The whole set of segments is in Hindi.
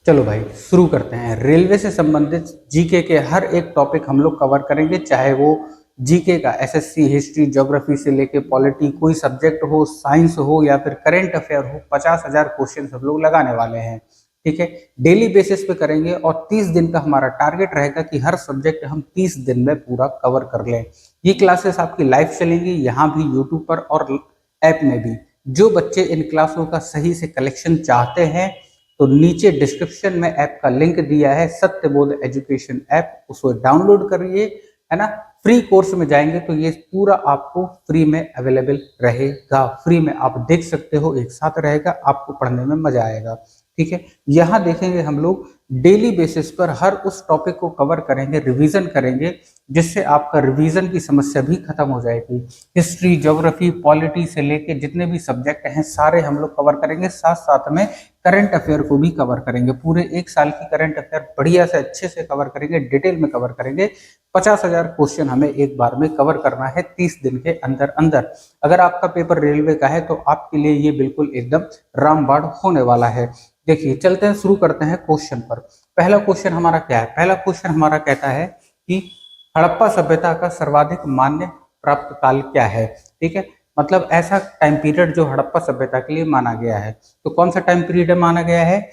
चलो भाई शुरू करते हैं। रेलवे से संबंधित जीके के हर एक टॉपिक हम लोग कवर करेंगे, चाहे वो जीके का एसएससी हिस्ट्री ज्योग्राफी से लेके पॉलिटी, कोई सब्जेक्ट हो, साइंस हो या फिर करंट अफेयर हो। 50,000 क्वेश्चन हम लोग लगाने वाले हैं, ठीक है। डेली बेसिस पे करेंगे और 30 दिन का हमारा टारगेट रहेगा कि हर सब्जेक्ट हम 30 दिन में पूरा कवर कर लें। ये क्लासेस आपकी लाइव चलेंगी यहाँ भी, यूट्यूब पर और ऐप में भी। जो बच्चे इन क्लासों का सही से कलेक्शन चाहते हैं तो नीचे डिस्क्रिप्शन में ऐप का लिंक दिया है, सत्यबोध एजुकेशन ऐप, उसको डाउनलोड करिए, है ना। फ्री कोर्स में जाएंगे तो ये पूरा आपको फ्री में अवेलेबल रहेगा, फ्री में आप देख सकते हो, एक साथ रहेगा, आपको पढ़ने में मजा आएगा, ठीक है। यहाँ देखेंगे हम लोग डेली बेसिस पर हर उस टॉपिक को कवर करेंगे, रिवीजन करेंगे, जिससे आपका रिवीजन की समस्या भी खत्म हो जाएगी। हिस्ट्री ज्योग्राफी पॉलिटी से लेके जितने भी सब्जेक्ट हैं सारे हम लोग कवर करेंगे, साथ साथ में करंट अफेयर को भी कवर करेंगे। पूरे एक साल की करंट अफेयर बढ़िया से अच्छे से कवर करेंगे, डिटेल में कवर करेंगे। 50,000 क्वेश्चन हमें एक बार में कवर करना है 30 दिन के अंदर अंदर। अगर आपका पेपर रेलवे का है तो आपके लिए ये बिल्कुल एकदम रामबाण होने वाला है। देखिए चलते हैं, शुरू करते हैं क्वेश्चन पर। पहला क्वेश्चन हमारा क्या है? पहला क्वेश्चन हमारा कहता है कि हड़प्पा सभ्यता का सर्वाधिक मान्य प्राप्त काल क्या है, ठीक है। मतलब ऐसा टाइम पीरियड जो हड़प्पा सभ्यता के लिए माना गया है। तो कौन सा टाइम पीरियड माना गया है?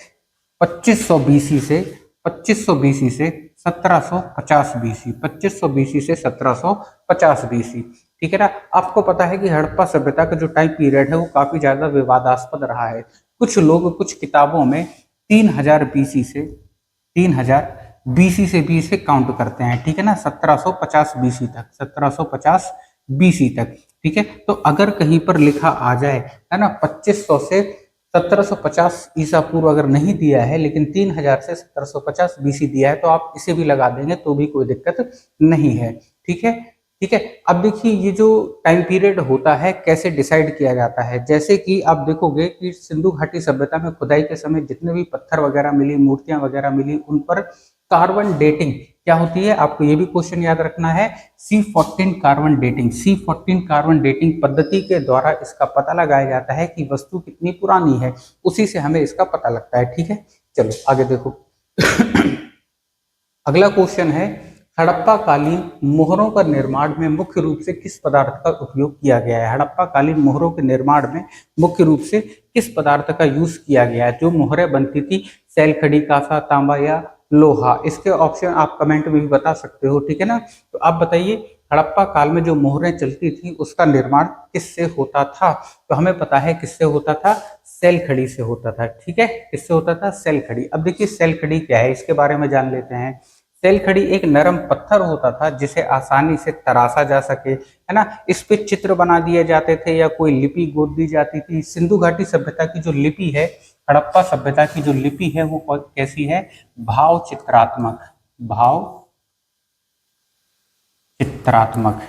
2500 बीसी से 1750 बीसी, 2500 बीसी से 1750 बीसी, ठीक है ना। आपको पता है कि हड़प्पा सभ्यता का जो टाइम पीरियड है वो काफी ज्यादा विवादास्पद रहा है। कुछ लोग कुछ किताबों में 3000 बीसी से 3000 बीसी से भी इसे काउंट करते हैं, ठीक है ना। 1750 बीसी तक, 1750 बीसी तक, ठीक है। तो अगर कहीं पर लिखा आ जाए, है ना, 2500 से 1750 ईसा पूर्व अगर नहीं दिया है लेकिन 3000 से 1750 बीसी दिया है तो आप इसे भी लगा देंगे तो भी कोई दिक्कत नहीं है, ठीक है। ठीक है, अब देखिए ये जो टाइम पीरियड होता है कैसे डिसाइड किया जाता है। जैसे कि आप देखोगे कि सिंधु घाटी सभ्यता में खुदाई के समय जितने भी पत्थर वगैरह मिली, मूर्तियां वगैरह मिली, उन पर कार्बन डेटिंग क्या होती है, आपको ये भी क्वेश्चन याद रखना है। C14 carbon dating, C14 carbon dating पद्धति के द्वारा इसका पता लगाया जाता है कि वस्तु कितनी पुरानी है, उसी से हमें इसका पता लगता है, ठीक है। चलो आगे देखो। अगला क्वेश्चन है, हड़प्पा कालीन मोहरों का निर्माण में मुख्य रूप से किस पदार्थ का उपयोग किया गया है? हड़प्पा कालीन मोहरों के निर्माण में मुख्य रूप से किस पदार्थ का यूज किया गया है? जो मोहरें बनती थी, सैलखड़ी, कांसा, तांबा या लोहा? इसके ऑप्शन आप कमेंट में भी बता सकते हो, ठीक है ना। तो आप बताइए हड़प्पा काल में जो मोहरें चलती थी उसका निर्माण किससे होता था? तो हमें पता है किससे होता था, सैलखड़ी से होता था, ठीक है। किससे होता था? सैलखड़ी। अब देखिए सैलखड़ी क्या है, इसके बारे में जान लेते हैं। सैलखड़ी एक नरम पत्थर होता था जिसे आसानी से तराशा जा सके, है ना। इस पे चित्र बना दिए जाते थे या कोई लिपि गोद दी जाती थी। सिंधु घाटी सभ्यता की जो लिपि है, हड़प्पा सभ्यता की जो लिपि है वो कैसी है? भाव चित्रात्मक, भाव चित्रात्मक,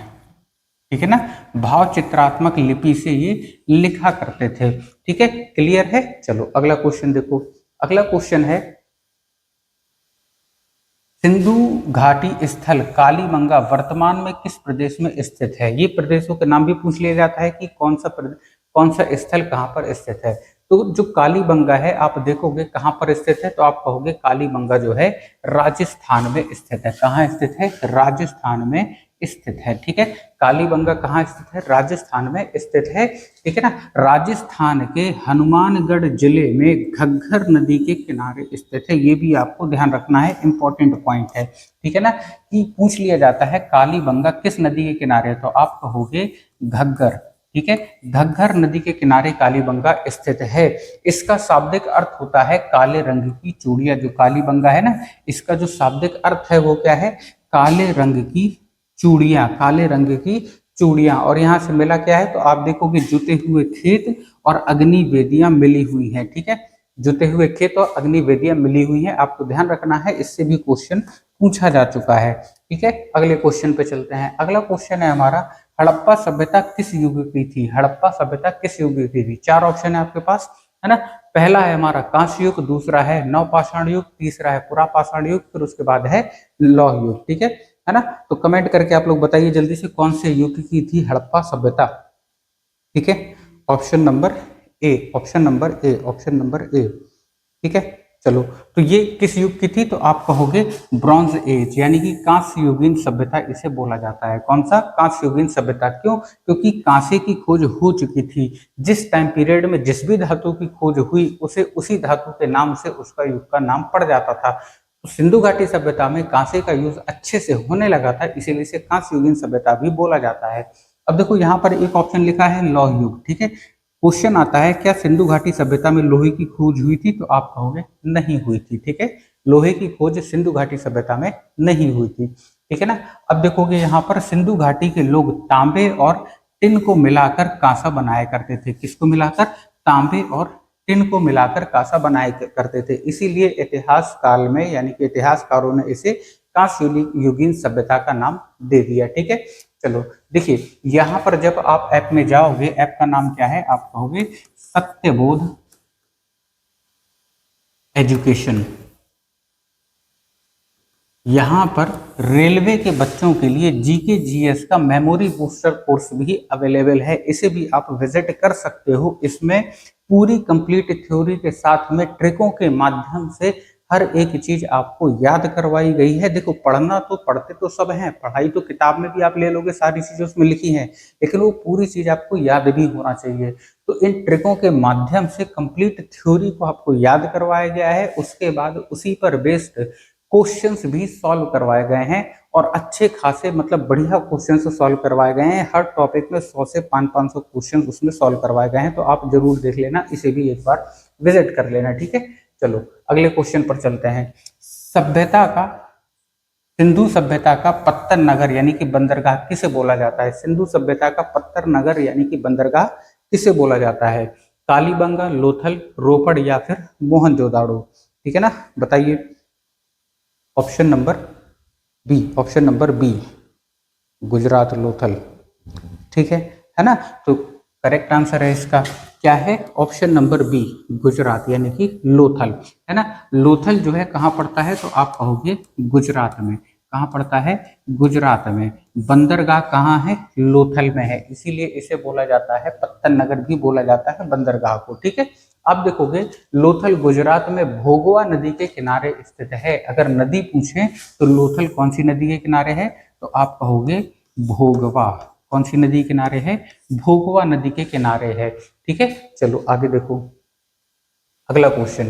ठीक है ना। भाव चित्रात्मक लिपि से ये लिखा करते थे, ठीक है। क्लियर है? चलो अगला क्वेश्चन देखो। अगला क्वेश्चन है, सिंधु घाटी स्थल कालीबंगा वर्तमान में किस प्रदेश में स्थित है? ये प्रदेशों के नाम भी पूछ लिया जाता है कि कौन सा स्थल कहाँ पर स्थित है। तो जो कालीबंगा है आप देखोगे कहाँ पर स्थित है, तो आप कहोगे कालीबंगा जो है राजस्थान में स्थित है। कहाँ स्थित है? राजस्थान में स्थित है, ठीक है। कालीबंगा कहाँ स्थित है? राजस्थान में स्थित है, ठीक है ना। राजस्थान के हनुमानगढ़ जिले में घग्गर नदी के किनारे स्थित है, ये भी आपको ध्यान रखना है, इंपॉर्टेंट पॉइंट है, ठीक है ना। कि पूछ लिया जाता है कालीबंगा किस नदी के किनारे है, तो आप कहोगे घग्गर, ठीक है। घग्गर नदी के किनारे कालीबंगा स्थित है। इसका शाब्दिक अर्थ होता है काले रंग की चूड़ियां। जो कालीबंगा है ना, इसका जो शाब्दिक अर्थ है वो क्या है? काले रंग की चूड़ियां, काले रंग की चूड़ियां। और यहाँ से मिला क्या है, तो आप देखोगे जुते हुए खेत और अग्नि वेदियां मिली हुई हैं, ठीक है। जुते हुए खेत और अग्नि वेदियां मिली हुई हैं, आपको ध्यान रखना है, इससे भी क्वेश्चन पूछा जा चुका है, ठीक है। अगले क्वेश्चन पे चलते हैं। अगला क्वेश्चन है हमारा, हड़प्पा सभ्यता किस युग की थी? हड़प्पा सभ्यता किस युग की थी? चार ऑप्शन है आपके पास, है ना। पहला है हमारा कांस्य युग, दूसरा है नवपाषाण युग, तीसरा है पुरापाषाण युग, फिर उसके बाद है लौह युग, ठीक है ना। तो कमेंट करके आप लोग बताइए जल्दी से कौन से युग की थी हड़प्पा सभ्यता, ठीक है। Option number A, option number A, option number A, ठीक है। चलो, तो ये किस युग की थी? तो आप कहोगे ब्रॉन्ज एज, यानी कि कांस्य युगीन सभ्यता इसे बोला जाता है। कौन सा? कांस्य युगीन सभ्यता। क्यों? क्योंकि कांसे की खोज हो चुकी थी। जिस टाइम पीरियड में जिस भी धातु की खोज हुई उसे उसी धातु के नाम से उसका युग का नाम पड़ जाता था। तो सिंधु घाटी सभ्यता में कांसे का यूज अच्छे से होने लगा था, इसीलिए इसे कांस्य युगीन सभ्यता भी बोला जाता है। अब देखो यहाँ पर एक ऑप्शन लिखा है लौह युग, ठीक है। क्वेश्चन आता है क्या सिंधु घाटी सभ्यता में लोहे की खोज हुई थी? तो आप कहोगे नहीं हुई थी, ठीक है। लोहे की खोज सिंधु घाटी सभ्यता में नहीं हुई थी, ठीक है ना। अब देखोगे यहाँ पर सिंधु घाटी के लोग तांबे और टिन को मिलाकर कांसा बनाया करते थे। किसको मिलाकर? तांबे और टिन को मिलाकर कांसा बनाया करते थे। इसीलिए इतिहास काल में, यानी कि इतिहासकारों ने इसे कांस्य युगीन सभ्यता का नाम दे दिया, ठीक है। चलो देखिए, यहाँ पर जब आप ऐप में जाओगे, ऐप का नाम क्या है? आप कहोगे सत्यबोध एजुकेशन। यहाँ पर रेलवे के बच्चों के लिए जीके जीएस का मेमोरी बूस्टर कोर्स भी अवेलेबल है, इसे भी आप विजिट कर सकते हो। इसमें पूरी कंप्लीट थ्योरी के साथ में ट्रिकों के माध्यम से हर एक चीज आपको याद करवाई गई है। देखो, पढ़ना तो पढ़ते तो सब हैं, पढ़ाई तो किताब में भी आप ले लोगे, सारी चीजें उसमें लिखी हैं, लेकिन वो पूरी चीज आपको याद भी होना चाहिए। तो इन ट्रिकों के माध्यम से कंप्लीट थ्योरी को आपको याद करवाया गया है, उसके बाद उसी पर बेस्ड क्वेश्चंस भी सॉल्व करवाए गए हैं, और अच्छे खासे मतलब बढ़िया क्वेश्चंस सॉल्व करवाए गए हैं। हर टॉपिक में 100 से 500 क्वेश्चन उसमें सॉल्व करवाए गए हैं, तो आप जरूर देख लेना, इसे भी एक बार विजिट कर लेना, ठीक है। चलो अगले क्वेश्चन पर चलते हैं। सभ्यता का सिंधु सभ्यता का पत्तन नगर यानी कि बंदरगाह किसे बोला जाता है? सिंधु सभ्यता का पत्थर नगर यानी कि बंदरगाह किसे बोला जाता है? कालीबंगा, लोथल, रोपड़ या फिर मोहनजोदाड़ो, ठीक है ना। बताइए। Option number B, option number B, Gujarat, Lothal, ठीक है ना। तो करेक्ट आंसर है इसका क्या है? ऑप्शन नंबर बी, गुजरात यानी कि लोथल, है ना। लोथल जो है कहाँ पड़ता है? तो आप कहोगे गुजरात में। कहाँ पड़ता है? गुजरात में। बंदरगाह कहाँ है? लोथल में है, इसीलिए इसे बोला जाता है पत्तन नगर भी बोला जाता है बंदरगाह को, ठीक है। आप देखोगे लोथल गुजरात में भोगवा नदी के किनारे स्थित है। अगर नदी पूछे तो लोथल कौन सी नदी के किनारे है? तो आप कहोगे भोगवा। कौन सी नदी किनारे है? भोगवा नदी के किनारे है, ठीक है। चलो आगे देखो, अगला क्वेश्चन।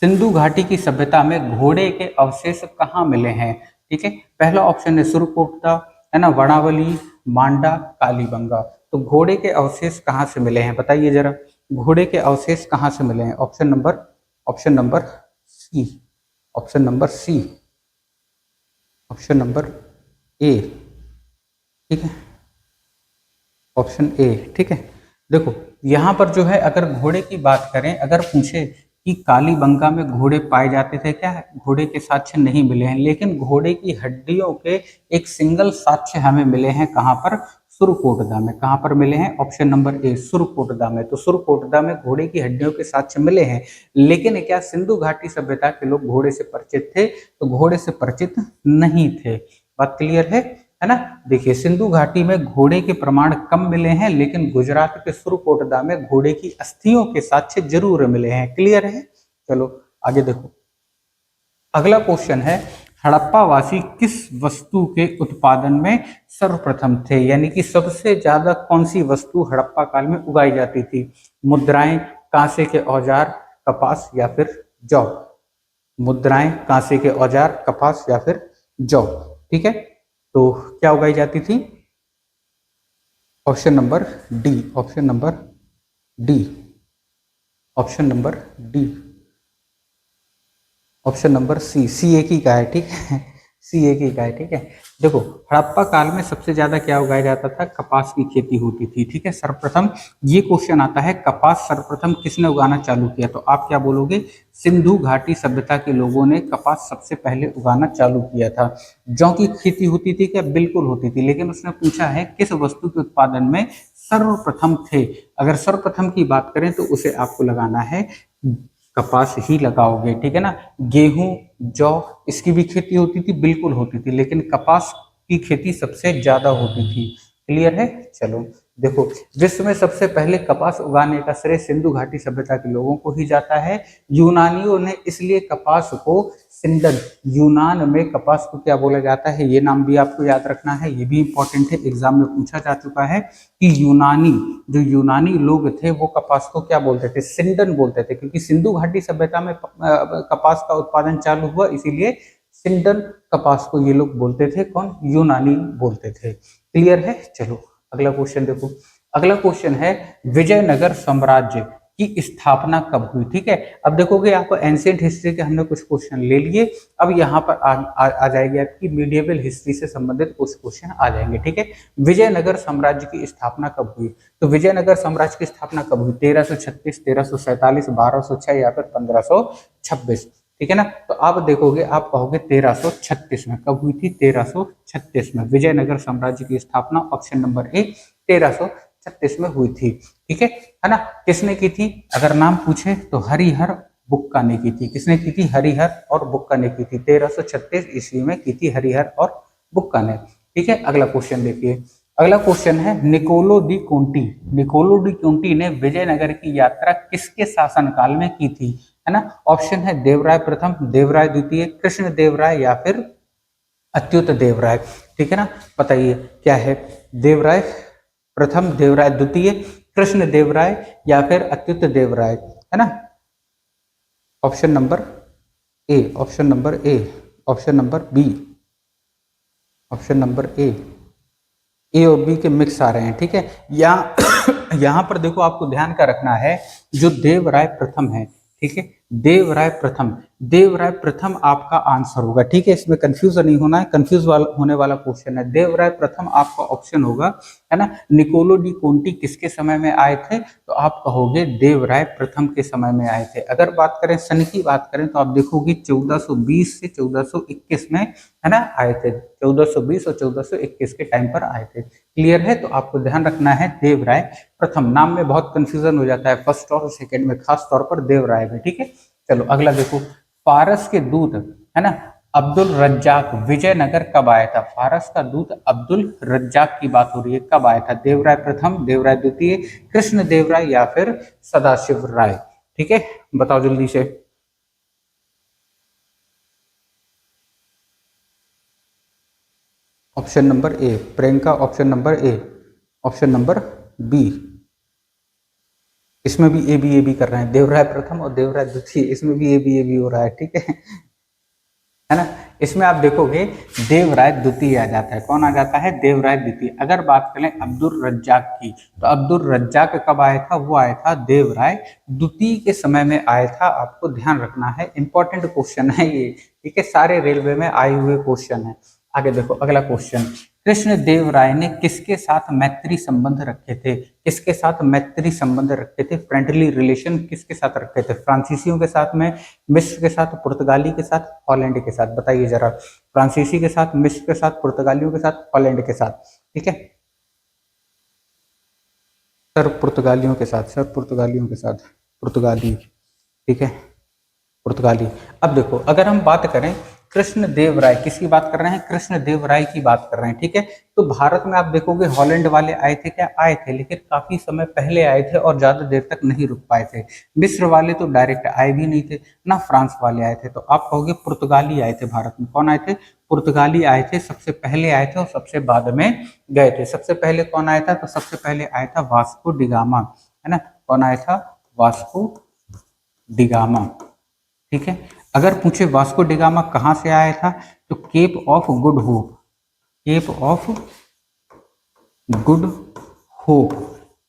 सिंधु घाटी की सभ्यता में घोड़े के अवशेष कहाँ मिले हैं? ठीक है, पहला ऑप्शन है सुरकोटदा, है ना, वनावली, मांडा, कालीबंगा। तो घोड़े के अवशेष कहाँ से मिले हैं? बताइए जरा, घोड़े के अवशेष कहाँ से मिले हैं? Option number C, option number C, option number A, ठीक है, ऑप्शन ए, ठीक है। देखो यहाँ पर जो है, अगर घोड़े की बात करें, अगर पूछे कि कालीबंगा में घोड़े पाए जाते थे क्या? घोड़े के साक्ष्य नहीं मिले हैं, लेकिन घोड़े की हड्डियों के एक सिंगल साक्ष्य हमें मिले हैं। कहाँ पर? सुरकोटदा में। कहाँ पर मिले हैं? ऑप्शन नंबर ए, सुरकोटदा में। तो सुरकोटदा में घोड़े की हड्डियों के साक्ष्य मिले हैं, लेकिन क्या सिंधु घाटी सभ्यता के लोग घोड़े से परिचित थे? तो घोड़े से परिचित नहीं थे। बात क्लियर है ना। देखिए, सिंधु घाटी में घोड़े के प्रमाण कम मिले हैं, लेकिन गुजरात के सुरकोटदा में घोड़े की अस्थियों के साक्ष्य जरूर मिले हैं। क्लियर है। चलो आगे देखो, अगला क्वेश्चन है, हड़प्पा वासी किस वस्तु के उत्पादन में सर्वप्रथम थे? यानी कि सबसे ज्यादा कौन सी वस्तु हड़प्पा काल में उगाई जाती थी? मुद्राएं, कांसे के औजार, कपास या फिर जौ? मुद्राएं, कांसे के औजार, कपास या फिर जौ, ठीक है। तो क्या उगाई जाती थी? Option number D, option number D, option number D, option number C, C एक ही का है, ठीक है, सी एक ही का है, ठीक है। देखो, हड़प्पा काल में सबसे ज्यादा क्या उगाया जाता था? कपास की खेती होती थी, ठीक है। सर्वप्रथम ये क्वेश्चन आता है, कपास सर्वप्रथम किसने उगाना चालू किया? तो आप क्या बोलोगे? सिंधु घाटी सभ्यता के लोगों ने कपास सबसे पहले उगाना चालू किया था। जौ की खेती होती थी क्या? बिल्कुल होती थी, लेकिन उसने पूछा है किस वस्तु के उत्पादन में सर्वप्रथम थे। अगर सर्वप्रथम की बात करें तो उसे आपको लगाना है कपास ही लगाओगे, ठीक है ना। गेहूं, जौ, इसकी भी खेती होती थी, बिल्कुल होती थी, लेकिन कपास की खेती सबसे ज्यादा होती थी। क्लियर है। चलो देखो, विश्व में सबसे पहले कपास उगाने का श्रेय सिंधु घाटी सभ्यता के लोगों को ही जाता है। यूनानियों ने इसलिए कपास को सिंडन, यूनान में कपास को क्या बोला जाता है, ये नाम भी आपको याद रखना है, ये भी इंपॉर्टेंट है, एग्जाम में पूछा जा चुका है कि जो यूनानी लोग थे वो कपास को क्या बोलते थे, सिंडन बोलते थे, क्योंकि सिंधु घाटी सभ्यता में कपास का उत्पादन चालू हुआ, इसीलिए सिंडन कपास को ये लोग बोलते थे, कौन, यूनानी बोलते थे। क्लियर है। चलो अगला क्वेश्चन देखो। अगला क्वेश्चन है विजयनगर साम्राज्य की स्थापना कब हुई। ठीक है, अब देखोगे आपको एंशिएंट हिस्ट्री के हमने कुछ क्वेश्चन ले लिए, अब यहाँ पर आ जाएगी आपकी मीडिएवल हिस्ट्री से संबंधित कुछ क्वेश्चन आ जाएंगे। ठीक है, विजयनगर साम्राज्य की स्थापना कब हुई। तो विजयनगर साम्राज्य की स्थापना कब हुई, 1336, 1347, 1206 या फिर 1526। ठीक है ना, तो आप देखोगे, आप कहोगे 1336 में। कब हुई थी, 1336 में विजयनगर साम्राज्य की स्थापना, ऑप्शन नंबर ए 1336 में हुई थी। ठीक है ना। किसने की थी, अगर नाम पूछे तो हरिहर बुक्का ने की थी। किसने की थी, हरिहर और बुक्का ने की थी। 1336 ईस्वी में की थी हरिहर और बुक्का ने। ठीक है, अगला क्वेश्चन देखिए। अगला क्वेश्चन है निकोलो दी कोंटी। निकोलो दी कोंटी ने विजयनगर की यात्रा किसके शासनकाल में की थी, है ना। ऑप्शन है देवराय प्रथम, देवराय द्वितीय, कृष्ण देवराय या फिर अच्युत देवराय। ठीक है ना, बताइए क्या है, देवराय प्रथम, देवराय द्वितीय, कृष्ण देवराय या फिर अच्युत देवराय, है ना। Option number A, option number A, option number B, option number A और बी के मिक्स आ रहे हैं। ठीक है, यहाँ पर देखो आपको ध्यान का रखना है, जो देवराय प्रथम है, ठीक है, देवराय प्रथम, देवराय प्रथम आपका आंसर होगा। ठीक है, इसमें कंफ्यूजन नहीं होना है, होने वाला क्वेश्चन है। देवराय प्रथम आपका ऑप्शन होगा, है ना। निकोलो डी कोंटी किसके समय में आए थे, तो आप कहोगे देवराय प्रथम के समय में आए थे। अगर बात करें सन की बात करें तो आप देखोगे 1420 से 1421 में, है ना, आए थे। 1420 और 1421 के टाइम पर आए थे। क्लियर है, तो आपको ध्यान रखना है देवराय प्रथम। नाम में बहुत कंफ्यूजन हो जाता है फर्स्ट और सेकंड में, खास तौर पर देवराय में। ठीक है, चलो अगला देखो। फारस के दूत, है ना, अब्दुल रज्जाक विजयनगर कब आया था। फारस का दूत अब्दुल रज्जाक की बात हो रही है, कब आया था, देवराय प्रथम, देवराय द्वितीय, कृष्ण देवराय या फिर सदाशिव राय। ठीक है, बताओ जल्दी से। Option number A Priyanka, option number A, option number B, इसमें भी ए बी कर रहे हैं, देवराय प्रथम और देवराय द्वितीय, इसमें भी ए बी हो रहा है। ठीक है ना। इसमें आप देखोगे देवराय द्वितीय आ जाता है। कौन आ जाता है, देवराय द्वितीय। अगर बात करें अब्दुल रज्जाक की, तो अब्दुल रज्जाक कब आया था, वो आया था देवराय द्वितीय के समय में आया था। आपको ध्यान रखना है, इंपॉर्टेंट क्वेश्चन है ये। ठीक है, सारे रेलवे में आए हुए क्वेश्चन है। आगे देखो अगला क्वेश्चन। कृष्ण देव राय ने किसके साथ मैत्री संबंध रखे थे, किसके साथ मैत्री संबंध रखे थे, फ्रेंडली रिलेशन किसके साथ रखे थे, फ्रांसीसियों के साथ में, मिस्र के साथ, पुर्तगाली के साथ, हॉलैंड के साथ। बताइए जरा, फ्रांसीसी के साथ, मिस्र के साथ, पुर्तगालियों के साथ, हॉलैंड के साथ। ठीक है सर, पुर्तगालियों के साथ, सर पुर्तगालियों के साथ, पुर्तगाली। ठीक है, पुर्तगाली। अब देखो, अगर हम बात करें कृष्ण देव राय, किसकी बात कर रहे हैं, कृष्ण देव राय की बात कर रहे हैं। ठीक है, तो भारत में आप देखोगे हॉलैंड वाले आए थे, क्या आए थे, लेकिन काफी समय पहले आए थे और ज्यादा देर तक नहीं रुक पाए थे। मिस्र वाले तो डायरेक्ट आए भी नहीं थे ना, फ्रांस वाले आए थे। तो आप कहोगे पुर्तगाली आए थे भारत में। कौन आए थे, पुर्तगाली आए थे, सबसे पहले आए थे और सबसे बाद में गए थे। सबसे पहले कौन आया था, तो सबसे पहले आया था वास्को डिगामा, है ना। कौन आया था, वास्को डिगामा। ठीक है, अगर पूछे वास्को डिगामा कहां से आया था, तो cape of good hope, cape of good hope,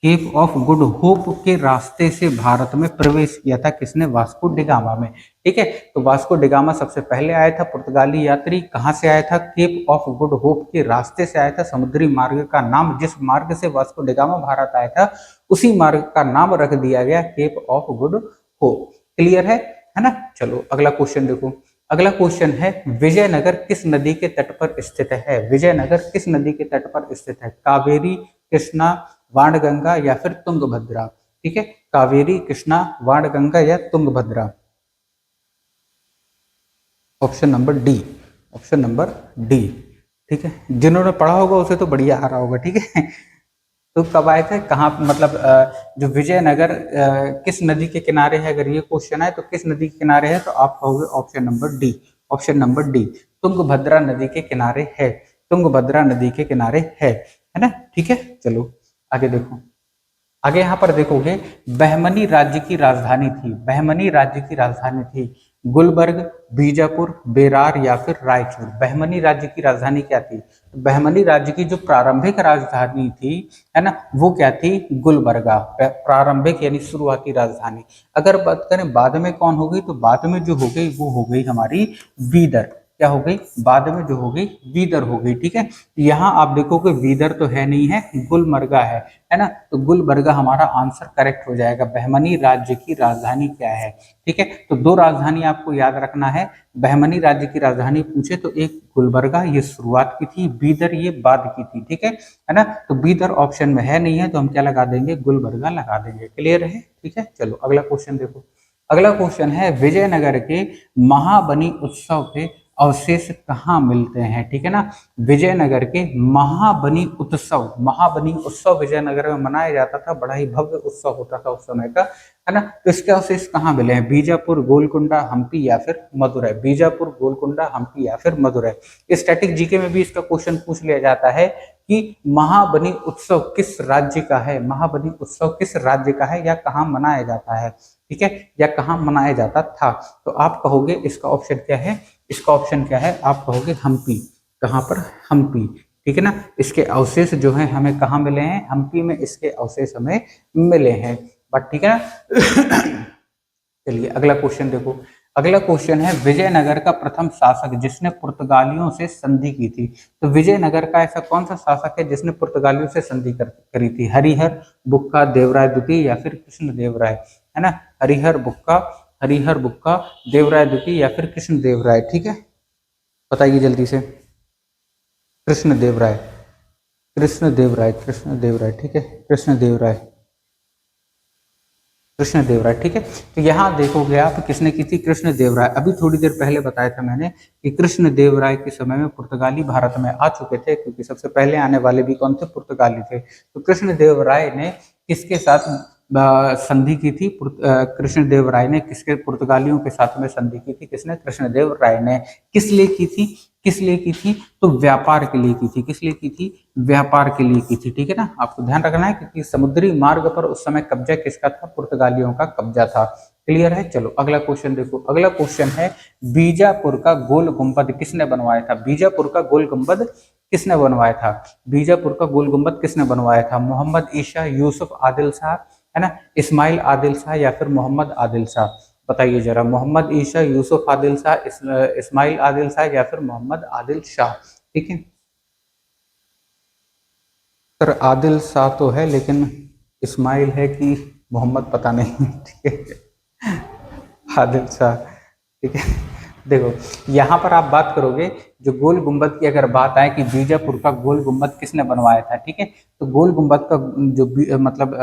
cape of good hope के रास्ते से भारत में प्रवेश किया था। किसने, वास्को डिगामा में। ठीक है, तो वास्को डिगामा सबसे पहले आया था। पुर्तगाली यात्री कहां से आया था, केप ऑफ गुड होप के रास्ते से आया था। समुद्री मार्ग का नाम, जिस मार्ग से वास्को डिगामा भारत आया था, उसी मार्ग का नाम रख दिया गया cape of good hope. Clear है ना। चलो अगला क्वेश्चन देखो। अगला क्वेश्चन है विजयनगर किस नदी के तट पर स्थित है, विजयनगर किस नदी के तट पर स्थित है, कावेरी, कृष्णा, वाणगंगा या फिर तुंगभद्रा। ठीक है, कावेरी, कृष्णा, वाणगंगा या Tungabhadra. Option number D, option number D. ठीक है, जिन्होंने पढ़ा होगा उसे तो बढ़िया आ रहा होगा। ठीक है, तो कब आए थे, कहाँ, मतलब जो विजयनगर किस नदी के किनारे है, अगर ये क्वेश्चन है तो किस नदी के किनारे है, तो आप कहोगे option number D, option number D, Tungabhadra नदी के किनारे है, तुंगभद्रा नदी के किनारे है ना। ठीक है, चलो आगे देखो। आगे यहाँ पर देखोगे, बहमनी राज्य की राजधानी थी, बहमनी राज्य की राजधानी थी गुलबर्ग, बीजापुर, बेरार या फिर रायचूर। बहमनी राज्य की राजधानी क्या थी, बहमनी राज्य की जो प्रारंभिक राजधानी थी, है ना, वो क्या थी, गुलबर्गा, प्रारंभिक यानी शुरुआती राजधानी। अगर बात करें बाद में कौन हो गई, तो बाद में जो हो गई वो हो गई हमारी बीदर, क्या हो गई, बाद में जो हो गई बीदर हो गई। ठीक है, यहाँ आप देखोगे बीदर तो है नहीं है, गुलमर्गा है ना, तो गुलबर्गा हमारा आंसर करेक्ट हो जाएगा। बहमनी राज्य की राजधानी क्या है, ठीक है, तो दो राजधानी आपको याद रखना है। बहमनी राज्य की राजधानी पूछे तो एक गुलबर्गा, ये शुरुआत की थी, बीदर ये बाद की थी। ठीक है ना, तो बीदर ऑप्शन में है नहीं है, तो हम क्या लगा देंगे, गुलबर्गा लगा देंगे। क्लियर है, ठीक है, चलो अगला क्वेश्चन देखो। अगला क्वेश्चन है, विजयनगर के महाबनी उत्सव के अवशेष कहाँ मिलते हैं। ठीक है ना, विजयनगर के महाबनी उत्सव, महाबनी उत्सव विजयनगर में मनाया जाता था, बड़ा ही भव्य उत्सव होता था उस समय का, है ना, तो इसके अवशेष कहाँ मिले हैं, बीजापुर, गोलकुंडा, हम्पी या फिर मदुरै। बीजापुर, गोलकुंडा, हम्पी या फिर मदुरै। स्टैटिक जीके में भी इसका क्वेश्चन पूछ लिया जाता है कि महाबनी उत्सव किस राज्य का है, महाबनी उत्सव किस राज्य का है या कहाँ मनाया जाता है, ठीक है, या कहाँ मनाया जाता था। तो आप कहोगे इसका ऑप्शन क्या है, इसका ऑप्शन क्या है, आप कहोगे हम्पी। कहाँ पर, हम्पी। ठीक है ना, इसके अवशेष जो हैं हमें कहाँ मिले हैं, हम्पी में इसके अवशेष हमें मिले हैं। बट ठीक है ना, चलिए अगला क्वेश्चन देखो। अगला क्वेश्चन है, विजयनगर का प्रथम शासक जिसने पुर्तगालियों से संधि की थी। तो विजयनगर का ऐसा कौन सा शासक है जिसने पुर्तगालियों से संधि करी थी, हरिहर, बुक्का, देवराय द्वितीय या फिर कृष्णदेवराय, है ना, हरिहर बुक्का, हरिहर बुक्का, देवराय द्वितीय या फिर कृष्णदेवराय। ठीक है, बताइए जल्दी से। कृष्णदेवराय, कृष्णदेवराय, कृष्णदेवराय, ठीक है, कृष्णदेवराय, कृष्णदेवराय। ठीक है, तो यहाँ देखोगे आप किसने की थी, कृष्णदेवराय। अभी थोड़ी देर पहले बताया था मैंने कि कृष्णदेवराय के समय में पुर्तगाली भारत में आ चुके थे, क्योंकि सबसे पहले आने वाले भी कौन थे, पुर्तगाली थे। तो कृष्णदेवराय ने किसके साथ संधि की थी, कृष्णदेवराय ने किसके, पुर्तगालियों के साथ में संधि की थी, किसने, कृष्णदेवराय ने। किस लिए की थी, किस लिए की थी, तो व्यापार के लिए की थी। किस लिए की थी, व्यापार के लिए की थी। ठीक है ना, आपको ध्यान रखना है क्योंकि समुद्री मार्ग पर उस समय कब्जा किसका था, पुर्तगालियों का कब्जा था। क्लियर है, चलो अगला क्वेश्चन देखो। अगला क्वेश्चन है, बीजापुर का गोल गुंबद किसने बनवाया था। बीजापुर का गोल गुंबद किसने बनवाया था, बीजापुर का गोल गुंबद किसने बनवाया था, मोहम्मद ईशा, यूसुफ आदिल शाह, है ना, इस्माइल आदिल शाह या फिर मोहम्मद आदिल शाह। बताइए जरा, मोहम्मद ईशा, यूसुफ आदिल शाह, इस्माइल आदिल शाह या फिर मोहम्मद आदिल शाह। ठीक है सर, आदिल शाह तो है लेकिन इस्माइल है कि मोहम्मद पता नहीं। ठीक है, आदिल शाह। ठीक है, देखो यहाँ पर आप बात करोगे, जो गोल गुंबद की अगर बात आए कि बीजापुर का गोल गुंबद किसने बनवाया था, ठीक है, तो गोल गुंबद का जो मतलब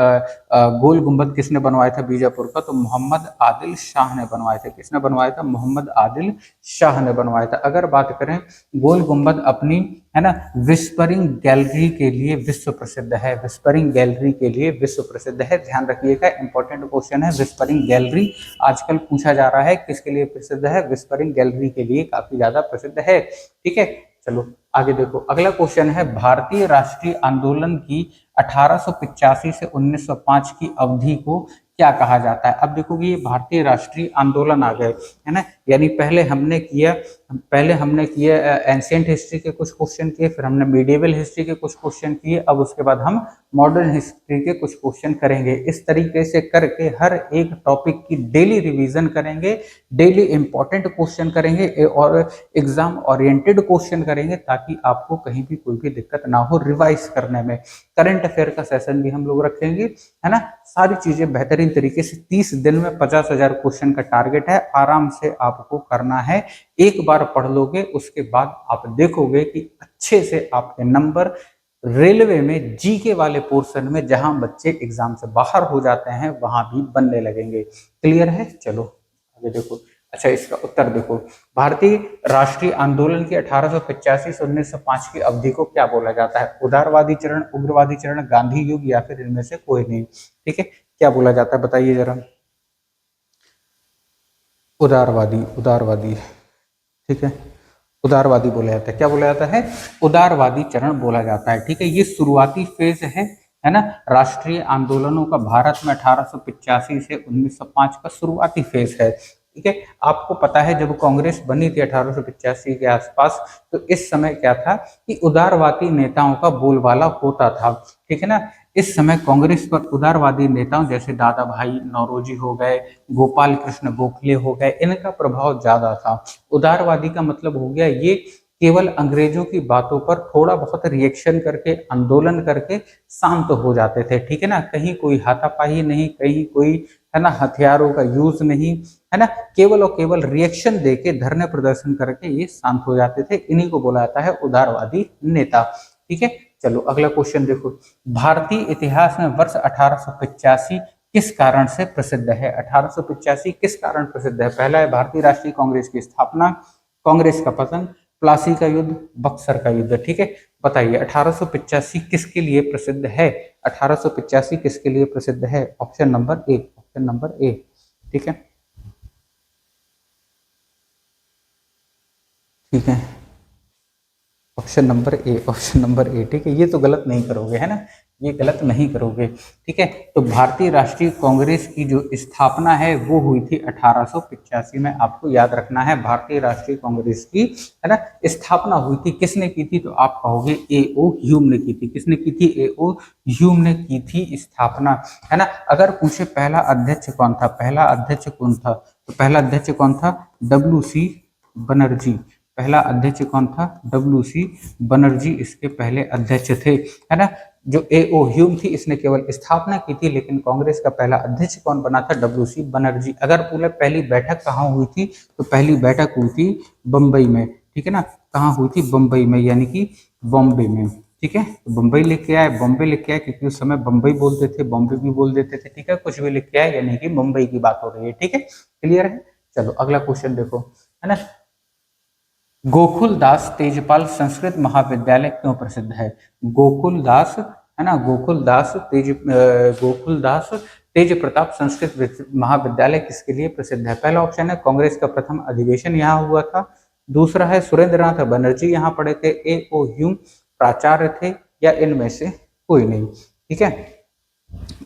गोल गुंबद किसने बनवाया था बीजापुर का, तो मोहम्मद आदिल शाह ने बनवाया था। किसने बनवाया था, मोहम्मद आदिल शाह ने बनवाया था। अगर बात करें, गोल गुंबद अपनी, है ना, विस्परिंग गैलरी के लिए विश्व प्रसिद्ध है, विस्परिंग गैलरी के लिए विश्व प्रसिद्ध है। ध्यान रखिएगा, इंपॉर्टेंट क्वेश्चन है। विस्परिंग गैलरी आजकल पूछा जा रहा है, किसके लिए प्रसिद्ध है, विस्परिंग गैलरी के लिए काफी ज्यादा प्रसिद्ध है। ठीक है, चलो आगे देखो। अगला क्वेश्चन है, भारतीय राष्ट्रीय आंदोलन की 1885 से 1905 की अवधि को क्या कहा जाता है। अब देखोगे, ये भारतीय राष्ट्रीय आंदोलन आ गए, है ना, यानी पहले हमने किया एंशिएंट हिस्ट्री के कुछ क्वेश्चन किए, फिर हमने मीडिएवल हिस्ट्री के कुछ क्वेश्चन किए, अब उसके बाद हम मॉडर्न हिस्ट्री के कुछ क्वेश्चन करेंगे। इस तरीके से करके हर एक टॉपिक की डेली रिवीजन करेंगे, डेली इंपॉर्टेंट क्वेश्चन करेंगे और एग्जाम ओरिएंटेड क्वेश्चन करेंगे, ताकि आपको कहीं भी कोई भी दिक्कत ना हो रिवाइज करने में। करंट अफेयर का सेशन भी हम लोग रखेंगे, है ना, सारी चीजें बेहतरीन तरीके से। 30 दिन में 50,000 क्वेश्चन का टारगेट है, आराम से आपको करना है। एक बार पढ़ लोगे, उसके बाद आप देखोगे कि अच्छे से आपके नंबर रेलवे में जीके वाले पोर्शन में, जहां बच्चे एग्जाम से बाहर हो जाते हैं, वहां भी बनने लगेंगे। क्लियर है, चलो आगे देखो। अच्छा, इसका उत्तर देखो, भारतीय राष्ट्रीय आंदोलन की 1885 से 1905 की अवधि को क्या बोला जाता है? उदारवादी चरण, उग्रवादी चरण, गांधी युग, या फिर इनमें से कोई नहीं। ठीक है, क्या बोला जाता है बताइए जरा। उदारवादी, उदारवादी। ठीक है, उदारवादी बोला जाता है। क्या बोला जाता है? उदारवादी चरण बोला जाता है। ठीक है, ये शुरुआती फेज है ना, राष्ट्रीय आंदोलनों का भारत में 1885 से 1905 का शुरुआती फेज है। ठीक है, आपको पता है जब कांग्रेस बनी थी 1885 के आसपास, तो इस समय क्या था कि उदारवादी नेताओं का बोलबाला होता था। ठीक है ना, इस समय कांग्रेस पर उदारवादी नेताओं जैसे दादा भाई नौरोजी हो गए, गोपाल कृष्ण गोखले हो गए, इनका प्रभाव ज्यादा था। उदारवादी का मतलब हो गया ये केवल अंग्रेजों की बातों पर थोड़ा बहुत रिएक्शन करके, आंदोलन करके शांत हो जाते थे। ठीक है ना, कहीं कोई हाथापाई नहीं, कहीं कोई है ना हथियारों का यूज नहीं, है ना, केवल और केवल रिएक्शन देके, धरने प्रदर्शन करके ये शांत हो जाते थे। इन्हीं को बोला जाता है उदारवादी नेता। ठीक है, चलो अगला क्वेश्चन देखो, भारतीय इतिहास में वर्ष 1885 किस कारण से प्रसिद्ध है? 1885 किस कारण प्रसिद्ध है? पहला है भारतीय राष्ट्रीय कांग्रेस की स्थापना, कांग्रेस का पतन, प्लासी का युद्ध, बक्सर का युद्ध। ठीक है, बताइए 1885 किसके लिए प्रसिद्ध है? 1885 किसके लिए प्रसिद्ध है? Option number A, option number A. ठीक है, ठीक है, option number A, option number A. ठीक है, ये तो गलत नहीं करोगे, है ना, ये गलत नहीं करोगे। ठीक है, तो भारतीय राष्ट्रीय कांग्रेस की जो स्थापना है वो हुई थी 1885 में। आपको याद रखना है, भारतीय राष्ट्रीय कांग्रेस की है ना स्थापना हुई थी। किसने की थी? तो आप कहोगे ए ओ ह्यूम ने की थी। किसने की थी? ए ओ ह्यूम ने की थी स्थापना, है ना। अगर पूछे पहला अध्यक्ष कौन था, पहला अध्यक्ष कौन था, तो पहला अध्यक्ष कौन था? डब्ल्यू.सी. बनर्जी। पहला अध्यक्ष कौन था? डब्ल्यू.सी. बनर्जी इसके पहले अध्यक्ष थे, है ना। जो ए ओ ह्यूम थी इसने केवल स्थापना की थी, लेकिन कांग्रेस का पहला अध्यक्ष कौन बना था? डब्ल्यू.सी. बनर्जी। अगर पूरे पहली बैठक कहाँ हुई थी, तो पहली बैठक हुई थी बम्बई में। ठीक है ना, कहाँ हुई थी? बम्बई में, यानी कि बॉम्बे में। ठीक है, तो बम्बई लिख के आए, बॉम्बे लिख के आए, क्योंकि उस समय बम्बई बोलते थे, बॉम्बे भी बोल देते थे। ठीक है, कुछ भी लिख के आए, यानी कि मुंबई की बात हो रही है। ठीक है, क्लियर है। चलो अगला क्वेश्चन देखो, है ना, गोकुलदास तेजपाल संस्कृत महाविद्यालय क्यों प्रसिद्ध है? गोकुलदास, है ना, गोकुलदास तेज प्रताप संस्कृत महाविद्यालय किसके लिए प्रसिद्ध है? पहला ऑप्शन है कांग्रेस का प्रथम अधिवेशन यहाँ हुआ था। दूसरा है सुरेंद्रनाथ बनर्जी यहाँ पढ़े थे। ए ओ ह्यूम प्राचार्य थे, या इनमें से कोई नहीं। ठीक है,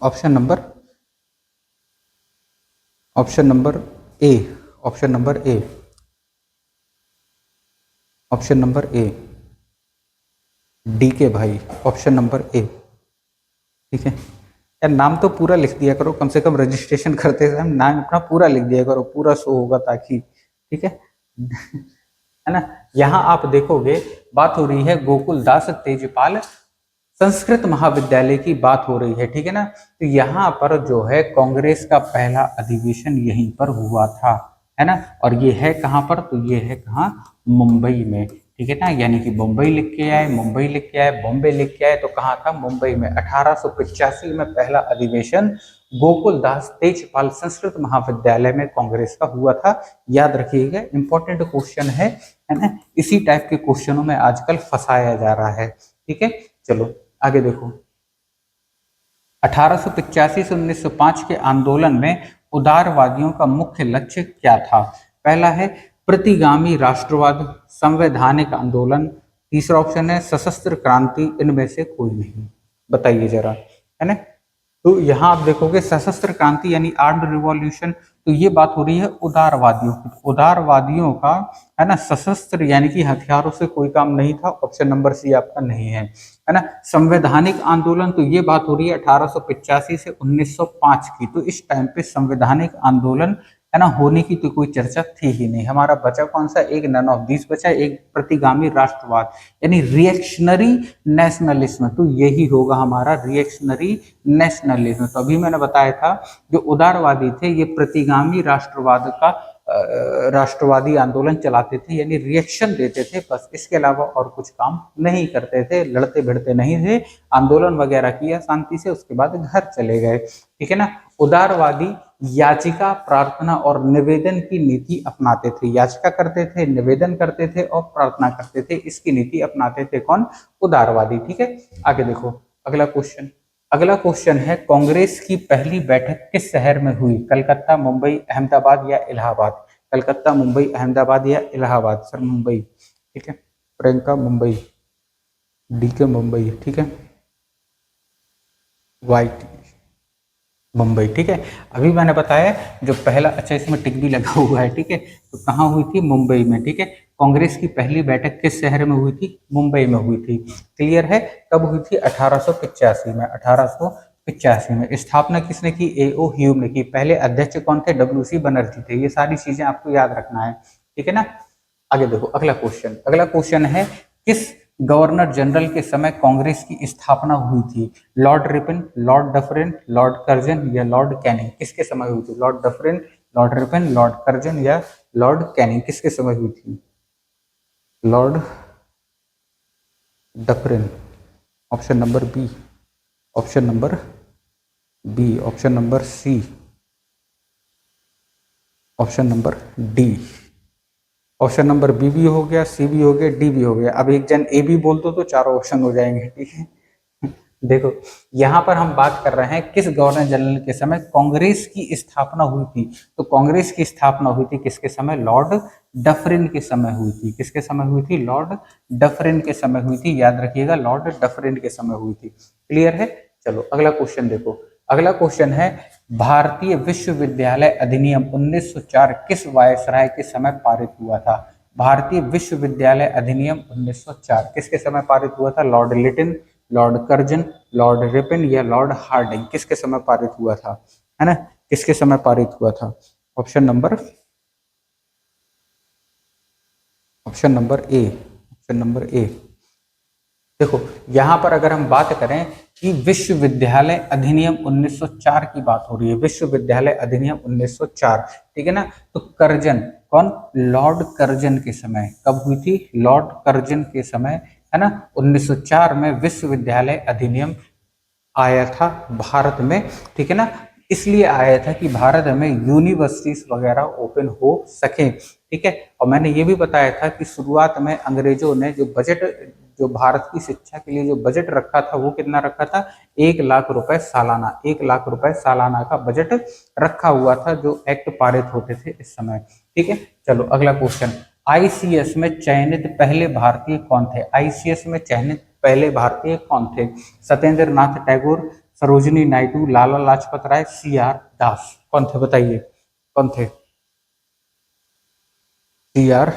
option number, option number A, option number A, option number A, D के भाई, ऑप्शन नंबर ए। ठीक है यार, नाम तो पूरा लिख दिया करो, कम से कम रजिस्ट्रेशन करते समय नाम अपना पूरा लिख दिया करो, पूरा शो होगा ताकि। ठीक है है ना, यहाँ आप देखोगे बात हो रही है गोकुलदास तेजपाल संस्कृत महाविद्यालय की बात हो रही है। ठीक है ना, तो यहाँ पर जो है कांग्रेस का पहला अधिवेशन यहीं पर हुआ था, है ना। और ये है कहाँ पर? तो ये है कहाँ? मुंबई में। ठीक है ना, यानी कि मुंबई लिख के आए, मुंबई लिख के आए, बॉम्बे लिख के आए, तो कहाँ था? मुंबई में। 1885 में पहला अधिवेशन गोकुलदास तेजपाल संस्कृत महाविद्यालय में कांग्रेस का हुआ था। याद रखिएगा, इंपॉर्टेंट क्वेश्चन है ना। इसी टाइप के क्वेश्चनों में आजकल फंसाया जा रहा है। ठीक है, चलो आगे देखो, 1885 से 1905 के आंदोलन में उदारवादियों का मुख्य लक्ष्य क्या था? पहला है प्रतिगामी राष्ट्रवाद, संवैधानिक आंदोलन, तीसरा ऑप्शन है सशस्त्र क्रांति, इनमें से कोई नहीं। बताइए जरा, है ना। तो यहाँ आप देखोगे सशस्त्र क्रांति यानी आर्म्ड रिवॉल्यूशन, तो ये बात हो रही है उदारवादियों की। उदारवादियों का, है ना, सशस्त्र यानी कि हथियारों से कोई काम नहीं था। ऑप्शन नंबर सी आपका नहीं है ना। संवैधानिक आंदोलन, तो ये बात हो रही है 1885 से 1905 की। तो इस टाइम पे संवैधानिक आंदोलन, है ना, होने की तो कोई चर्चा थी ही नहीं। हमारा बचा कौन सा? एक नन ऑफ दिस बचा, एक प्रतिगामी राष्ट्रवाद यानी रिएक्शनरी नेशनलिज्म। तो यही होगा हमारा रिएक्शनरी नेशनलिज्म। तो अभी मैंने बताया था जो उदारवादी थे ये प्रतिगामी राष्ट्रवाद का राष्ट्रवादी आंदोलन चलाते थे, यानी रिएक्शन देते थे, बस इसके अलावा और कुछ काम नहीं करते थे, लड़ते भिड़ते नहीं थे, आंदोलन वगैरह किया शांति से, उसके बाद घर चले गए। ठीक है ना, उदारवादी याचिका, प्रार्थना और निवेदन की नीति अपनाते थे। याचिका करते थे, निवेदन करते थे और प्रार्थना करते थे, इसकी नीति अपनाते थे कौन? उदारवादी। ठीक है, आगे देखो अगला क्वेश्चन। अगला क्वेश्चन है कांग्रेस की पहली बैठक किस शहर में हुई? कलकत्ता, मुंबई, अहमदाबाद या इलाहाबाद? कलकत्ता, मुंबई, अहमदाबाद या इलाहाबाद? सर मुंबई। ठीक है, प्रियंका मुंबई, डीके मुंबई। ठीक है, वाइट मुंबई। ठीक है, अभी मैंने बताया जो पहला, अच्छा इसमें टिक भी लगा हुआ है। ठीक है, तो कहाँ हुई थी? मुंबई में। ठीक है, कांग्रेस की पहली बैठक किस शहर में हुई थी? मुंबई में हुई थी। क्लियर है? कब हुई थी? 1885 में। 1885 में। स्थापना किसने की? ए.ओ. ह्यूम ने की। पहले अध्यक्ष कौन थे? डब्ल्यू.सी. बनर्जी थे। ये सारी चीजें आपको याद रखना है। ठीक है ना? आगे देखो अगला क्वेश्चन। अगला क्वेश्चन है किस गवर्नर जनरल के समय कांग्रेस की स्थापना हुई थी? Lord Ripon, Lord Dufferin, Lord Curzon या लॉर्ड कैनिंग? किसके समय हुई थी? Lord Dufferin, Lord Ripon, Lord Curzon या लॉर्ड कैनिंग? किसके समय हुई थी? Lord Dufferin. Option number B, option number B, option number C, option number D. Option number B भी हो गया, सी भी हो गया, डी भी हो गया। अब एक जन ए भी बोल दो तो चारों ऑप्शन हो जाएंगे। ठीक है, देखो यहां पर हम बात कर रहे हैं किस गवर्नर जनरल के समय कांग्रेस की स्थापना हुई थी। तो कांग्रेस की स्थापना हुई थी किसके समय? लॉर्ड डफरिन के समय हुई थी। किसके समय हुई थी? लॉर्ड डफरिन के समय हुई थी। याद रखिएगा, लॉर्ड डफरिन के समय हुई थी। क्लियर है? चलो अगला क्वेश्चन देखो। अगला क्वेश्चन है भारतीय विश्वविद्यालय अधिनियम 1904 किस वायसराय के समय पारित हुआ था? भारतीय विश्वविद्यालय अधिनियम 1904 किसके समय पारित हुआ था? Lord Latin, Lord Curzon, Lord Ripon या लॉर्ड हार्डिंग? किसके समय पारित हुआ था? है ना, किसके समय पारित हुआ था? Option number A, option number ए। देखो यहां पर अगर हम बात करें कि विश्वविद्यालय अधिनियम 1904 की बात हो रही है, विश्वविद्यालय अधिनियम 1904। ठीक है ना, तो कर्जन कौन? लॉर्ड कर्जन के समय। कब हुई थी? लॉर्ड कर्जन के समय, है ना। 1904 में विश्वविद्यालय अधिनियम आया था भारत में। ठीक है ना, इसलिए आया था कि भारत में यूनिवर्सिटीज वगैरह ओपन हो सके। ठीक है, और मैंने ये भी बताया था कि शुरुआत में अंग्रेजों ने जो बजट, जो भारत की शिक्षा के लिए जो बजट रखा था वो कितना रखा था? 1 लाख रुपए सालाना। 1 लाख रुपए सालाना का बजट रखा हुआ था जो एक्ट पारित होते थे इस समय। ठीक है, चलो अगला क्वेश्चन। आईसीएस में चयनित पहले भारतीय कौन थे? आईसीएस में चयनित पहले भारतीय कौन थे? सत्येंद्र नाथ टैगोर, सरोजिनी नायडू, लाला लाजपत राय, सी.आर. दास? कौन थे बताइए, कौन थे? CR.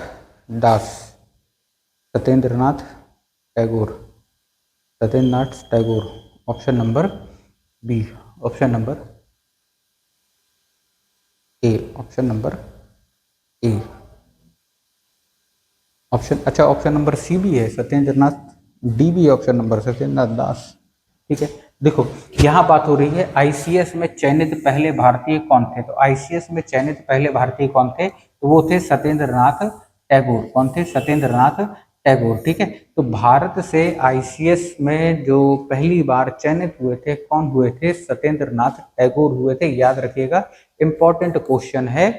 Das, Satyendra Nath Tagore, Satyendra Nath Tagore. Option number B, option number A, option number A. Option, अच्छा ऑप्शन नंबर सी भी है सत्येंद्र नाथ, डी भी है ऑप्शन नंबर सत्येंद्र नाथ दास। ठीक है, देखो यहाँ बात हो रही है आईसीएस में चयनित पहले भारतीय कौन थे। तो आईसीएस में चयनित पहले भारतीय कौन थे? तो वो थे सत्येंद्र नाथ टैगोर। कौन थे? सत्येंद्र नाथ टैगोर। ठीक है, तो भारत से आईसीएस में जो पहली बार चयनित हुए थे कौन हुए थे? सत्येंद्र नाथ टैगोर हुए थे। याद रखिएगा, इंपॉर्टेंट क्वेश्चन है,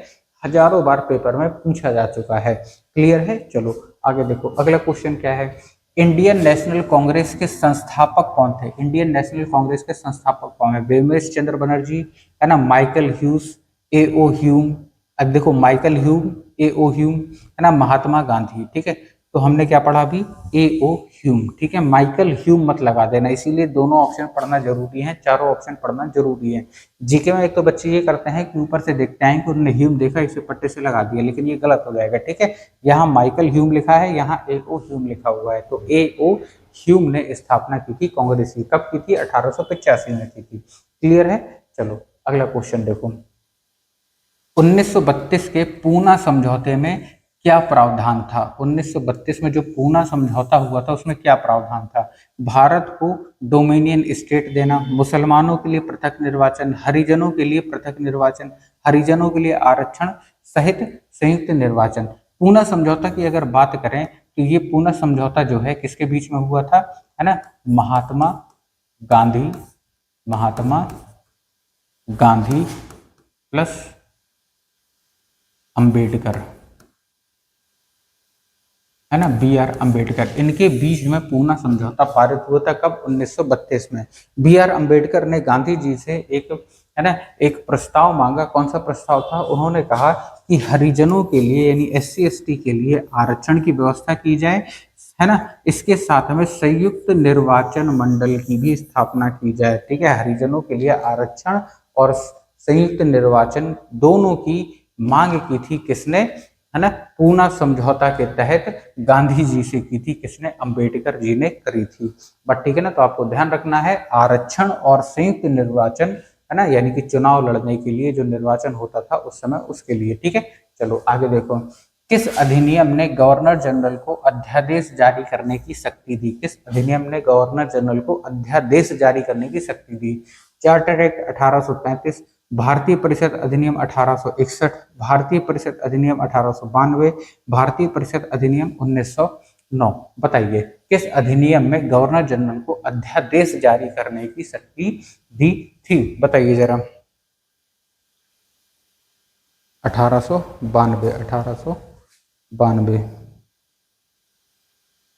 हजारों बार पेपर में पूछा जा चुका है। क्लियर है? चलो आगे देखो अगला क्वेश्चन क्या है। इंडियन नेशनल कांग्रेस के संस्थापक कौन थे? इंडियन नेशनल कांग्रेस के संस्थापक कौन है? वेमेश चंद्र बनर्जी, है ना, माइकल ह्यूज, ए.ओ. ह्यूम। अब देखो माइकल ह्यूम, ए.ओ. ह्यूम, है ना, महात्मा गांधी। ठीक है, तो हमने क्या पढ़ा अभी? ए.ओ. ह्यूम। ठीक है, माइकल ह्यूम मत लगा देना, इसीलिए दोनों ऑप्शन पढ़ना जरूरी है, चारों ऑप्शन पढ़ना जरूरी है। जीके में एक तो बच्चे ये करते हैं कि ऊपर से देखते हैं कि उन्होंने ह्यूम देखा इसे पट्टे से लगा दिया, लेकिन ये गलत हो जाएगा। ठीक है, यहाँ माइकल ह्यूम लिखा है, यहाँ ए.ओ. ह्यूम लिखा हुआ है। तो ए.ओ. ह्यूम ने स्थापना की थी कांग्रेस की। कब की थी? 1885 में की थी। क्लियर है? चलो अगला क्वेश्चन देखो। 1932 के पूना समझौते में क्या प्रावधान था? 1932 में जो पूना समझौता हुआ था उसमें क्या प्रावधान था? भारत को डोमिनियन स्टेट देना, मुसलमानों के लिए पृथक निर्वाचन, हरिजनों के लिए पृथक निर्वाचन, हरिजनों के लिए आरक्षण सहित संयुक्त निर्वाचन। पूना समझौता की अगर बात करें तो ये पूना समझौता जो है किसके बीच में हुआ था? है ना, महात्मा गांधी, महात्मा गांधी प्लस अंबेडकर, है ना, बी आर अंबेडकर, इनके बीच में पूना समझौता पारित हुआ था कब? 1932 में। बी आर अंबेडकर ने गांधी जी से एक, है ना, एक प्रस्ताव मांगा। कौन सा प्रस्ताव था? उन्होंने कहा कि हरिजनों के लिए यानी SC ST के लिए आरक्षण की व्यवस्था की जाए, है ना, इसके साथ में संयुक्त निर्वाचन मंडल की भी स्थापना की जाए। ठीक है, हरिजनों के लिए आरक्षण और संयुक्त निर्वाचन दोनों की मांग की थी किसने? है ना, पूना समझौता के तहत गांधी जी से की थी। किसने? अंबेडकर जी ने करी थी। बट ठीक है ना, तो आपको ध्यान रखना है आरक्षण और संयुक्त निर्वाचन, है ना, यानी कि चुनाव लड़ने के लिए जो निर्वाचन होता था उस समय, उसके लिए। ठीक है, चलो आगे देखो। किस अधिनियम ने गवर्नर जनरल को अध्यादेश जारी करने की शक्ति दी? किस अधिनियम ने गवर्नर जनरल को अध्यादेश जारी करने की शक्ति दी? चार्टर एक्ट 1835, भारतीय परिषद अधिनियम 1861, भारतीय परिषद अधिनियम 1892, भारतीय परिषद अधिनियम 1909। बताइए किस अधिनियम में गवर्नर जनरल को अध्यादेश जारी करने की शक्ति दी थी? बताइए जरा। 1892, 1892,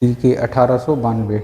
ठीक है, 1892,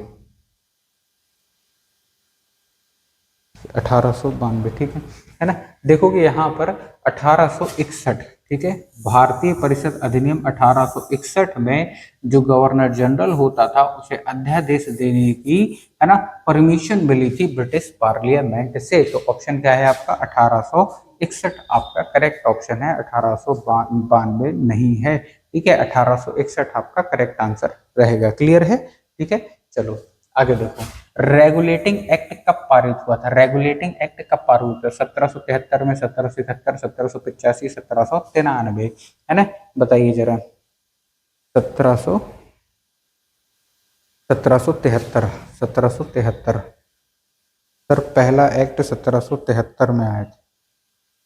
1892, ठीक है ना। देखोगे यहाँ पर 1861, ठीक है, भारतीय परिषद अधिनियम 1861 में जो गवर्नर जनरल होता था उसे अध्यादेश देने की, है ना, परमिशन मिली थी ब्रिटिश पार्लियामेंट से। तो ऑप्शन क्या है आपका? 1861 आपका करेक्ट ऑप्शन है, 1892 नहीं है। ठीक है, 1861 आपका करेक्ट आंसर रहेगा। क्लियर है? ठीक है, चलो आगे देखो। रेगुलेटिंग एक्ट कब पारित हुआ था? रेगुलेटिंग एक्ट कब पारित हुआ था? 1773 में, 1771, 1785, 1793, है ना, बताइए जरा। 1700, 1773, 1773 सर, पहला एक्ट 1773 में आया था।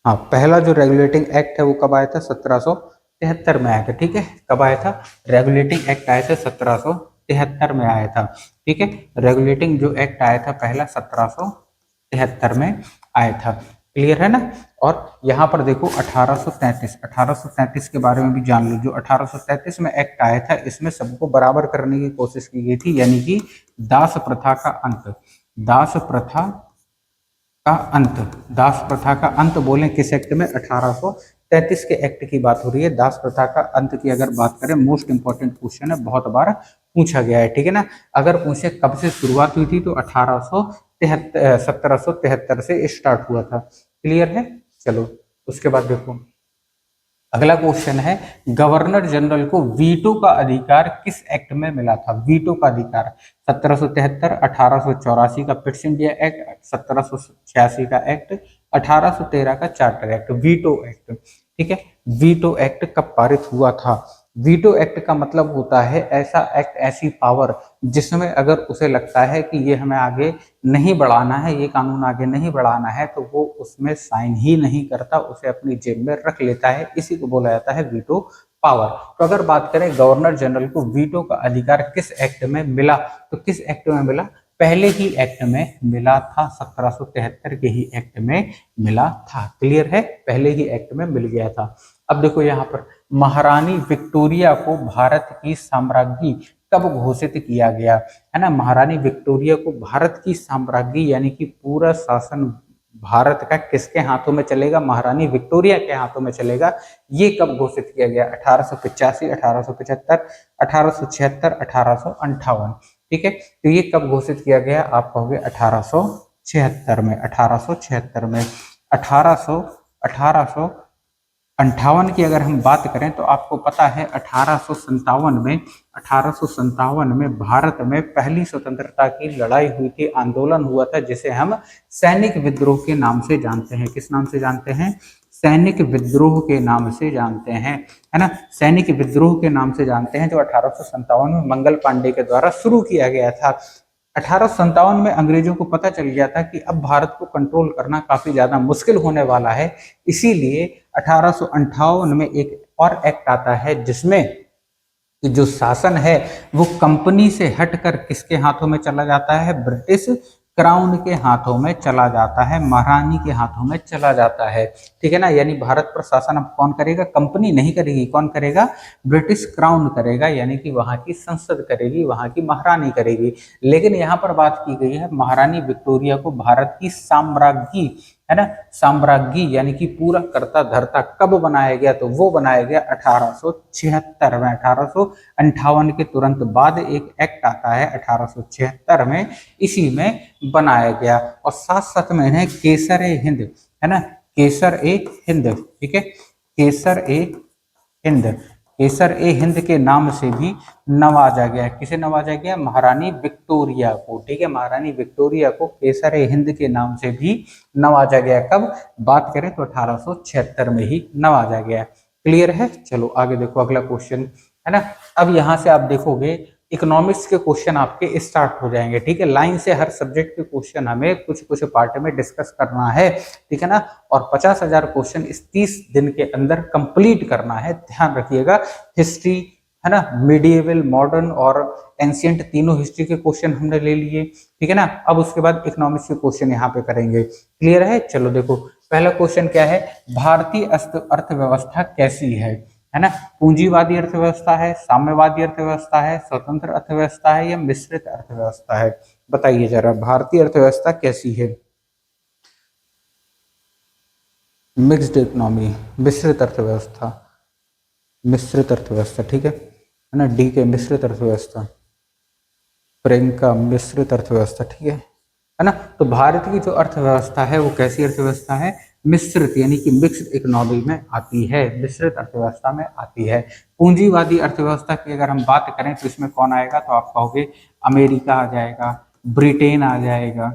हाँ, पहला जो रेगुलेटिंग एक्ट है वो कब आया था? 1773 में आया था। ठीक है, कब आया था? रेगुलेटिंग एक्ट आया था 1773 में आया था। ठीक है, रेगुलेटिंग जो एक्ट आया था पहला 1773 में आया था। क्लियर है ना? और यहाँ पर देखो 1833, 1833 के बारे में भी जान लो। जो 1833 में एक्ट आया था इसमें सबको बराबर करने की कोशिश की गई थी, यानी कि दास प्रथा का अंत, दास प्रथा का अंत, दास प्रथा का अंत बोले किस एक्ट में? 1833 के एक्ट की बात हो रही है। दास प्रथा का अंत की अगर बात करें, मोस्ट इंपॉर्टेंट क्वेश्चन है, बहुत बार पूछा गया है। ठीक है ना, अगर पूछे कब से शुरुआत हुई थी तो 1773 से स्टार्ट हुआ था। क्लियर है? चलो उसके बाद देखो अगला क्वेश्चन है, गवर्नर जनरल को वीटो का अधिकार किस एक्ट में मिला था? वीटो का अधिकार 1773, 1884 का पिट्स इंडिया एक्ट, 1786 का एक्ट, 1813 का चार्टर एक्ट, वीटो एक्ट। ठीक है, वीटो एक्ट कब पारित हुआ था? वीटो एक्ट का मतलब होता है ऐसा एक्ट, ऐसी पावर जिसमें अगर उसे लगता है कि ये हमें आगे नहीं बढ़ाना है, ये कानून आगे नहीं बढ़ाना है, तो वो उसमें साइन ही नहीं करता, उसे अपनी जेब में रख लेता है। इसी को बोला जाता है वीटो पावर। तो अगर बात करें गवर्नर जनरल को वीटो का अधिकार किस एक्ट में मिला, तो किस एक्ट में मिला? पहले ही एक्ट में मिला था, 1773 के ही एक्ट में मिला था। क्लियर है? पहले ही एक्ट में मिल गया था। अब देखो यहाँ पर महारानी विक्टोरिया को भारत की साम्राज्ञी कब घोषित किया गया? है ना, महारानी विक्टोरिया को भारत की साम्राज्ञी यानी कि पूरा शासन भारत का किसके हाथों में चलेगा? महारानी विक्टोरिया के हाथों में चलेगा। ये कब घोषित किया गया? 1885, 1875, 1876, 1858। ठीक है, तो ये कब घोषित किया गया? आप कहोगे 1876 में, 1876 में। 1858 की अगर हम बात करें तो आपको पता है 1857 में भारत में पहली स्वतंत्रता की लड़ाई हुई थी, आंदोलन हुआ था, जिसे हम सैनिक विद्रोह के नाम से जानते हैं। किस नाम से जानते हैं? सैनिक विद्रोह के नाम से जानते हैं, है ना, सैनिक विद्रोह के नाम से जानते हैं, जो 1857 में मंगल पांडे के द्वारा शुरू किया गया था। 1857 में अंग्रेजों को पता चल गया था कि अब भारत को कंट्रोल करना काफी ज्यादा मुश्किल होने वाला है, इसीलिए 1858 में एक और एक्ट आता है जिसमें जो शासन है वो कंपनी से हटकर किसके हाथों में चला जाता है? ब्रिटिश क्राउन के हाथों में चला जाता है, महारानी के हाथों में चला जाता है, ठीक है ना। यानी भारत पर शासन अब कौन करेगा, कंपनी नहीं करेगी, कौन करेगा, ब्रिटिश क्राउन करेगा, यानी कि वहां की संसद करेगी, वहां की महारानी करेगी। लेकिन यहाँ पर बात की गई है महारानी विक्टोरिया को भारत की साम्राज्ञी, है ना, साम्राज्ञी यानी कि पूरा करता धरता कब बनाया गया, तो वो बनाया गया 1876 में। 1858 के तुरंत बाद एक एक्ट आता है 1876 में, इसी में बनाया गया। और साथ साथ में इन्हें केसर ए हिंद, है ना, केसर ए हिंद, ठीक है, केसर ए हिंद, केसर ए हिंद के नाम से भी नवाजा गया। किसे नवाजा गया, महारानी विक्टोरिया को, ठीक है, महारानी विक्टोरिया को केसर ए हिंद के नाम से भी नवाजा गया। कब बात करें तो 1876 में ही नवाजा गया। क्लियर है। चलो आगे देखो अगला क्वेश्चन, है ना। अब यहां से आप देखोगे इकोनॉमिक्स के क्वेश्चन आपके स्टार्ट हो जाएंगे, ठीक है। लाइन से हर सब्जेक्ट के क्वेश्चन हमें कुछ कुछ पार्ट में डिस्कस करना है, ठीक है ना। और 50,000 क्वेश्चन इस 30 दिन के अंदर कंप्लीट करना है, ध्यान रखिएगा। हिस्ट्री, है ना, मिडिएवल, मॉडर्न और एंशियंट तीनों हिस्ट्री के क्वेश्चन हमने ले लिए, ठीक है ना। अब उसके बाद इकोनॉमिक्स के क्वेश्चन यहाँ पे करेंगे। क्लियर है। चलो देखो पहला क्वेश्चन क्या है, भारतीय अर्थव्यवस्था कैसी है ना। पूंजीवादी अर्थव्यवस्था है, साम्यवादी अर्थव्यवस्था है, स्वतंत्र अर्थव्यवस्था है या मिश्रित अर्थव्यवस्था है, बताइए जरा, भारतीय अर्थव्यवस्था कैसी है। मिक्स्ड इकोनॉमी, मिश्रित अर्थव्यवस्था, मिश्रित अर्थव्यवस्था, ठीक है ना। डी के मिश्रित अर्थव्यवस्था, प्रियंका मिश्रित अर्थव्यवस्था, ठीक है ना। तो भारत की जो अर्थव्यवस्था है वो कैसी अर्थव्यवस्था है, मिश्रित यानी कि मिक्स्ड इकोनॉमी में आती है, मिश्रित अर्थव्यवस्था में आती है। पूंजीवादी अर्थव्यवस्था की अगर हम बात करें तो इसमें कौन आएगा, तो आप कहोगे अमेरिका आ जाएगा, ब्रिटेन आ जाएगा,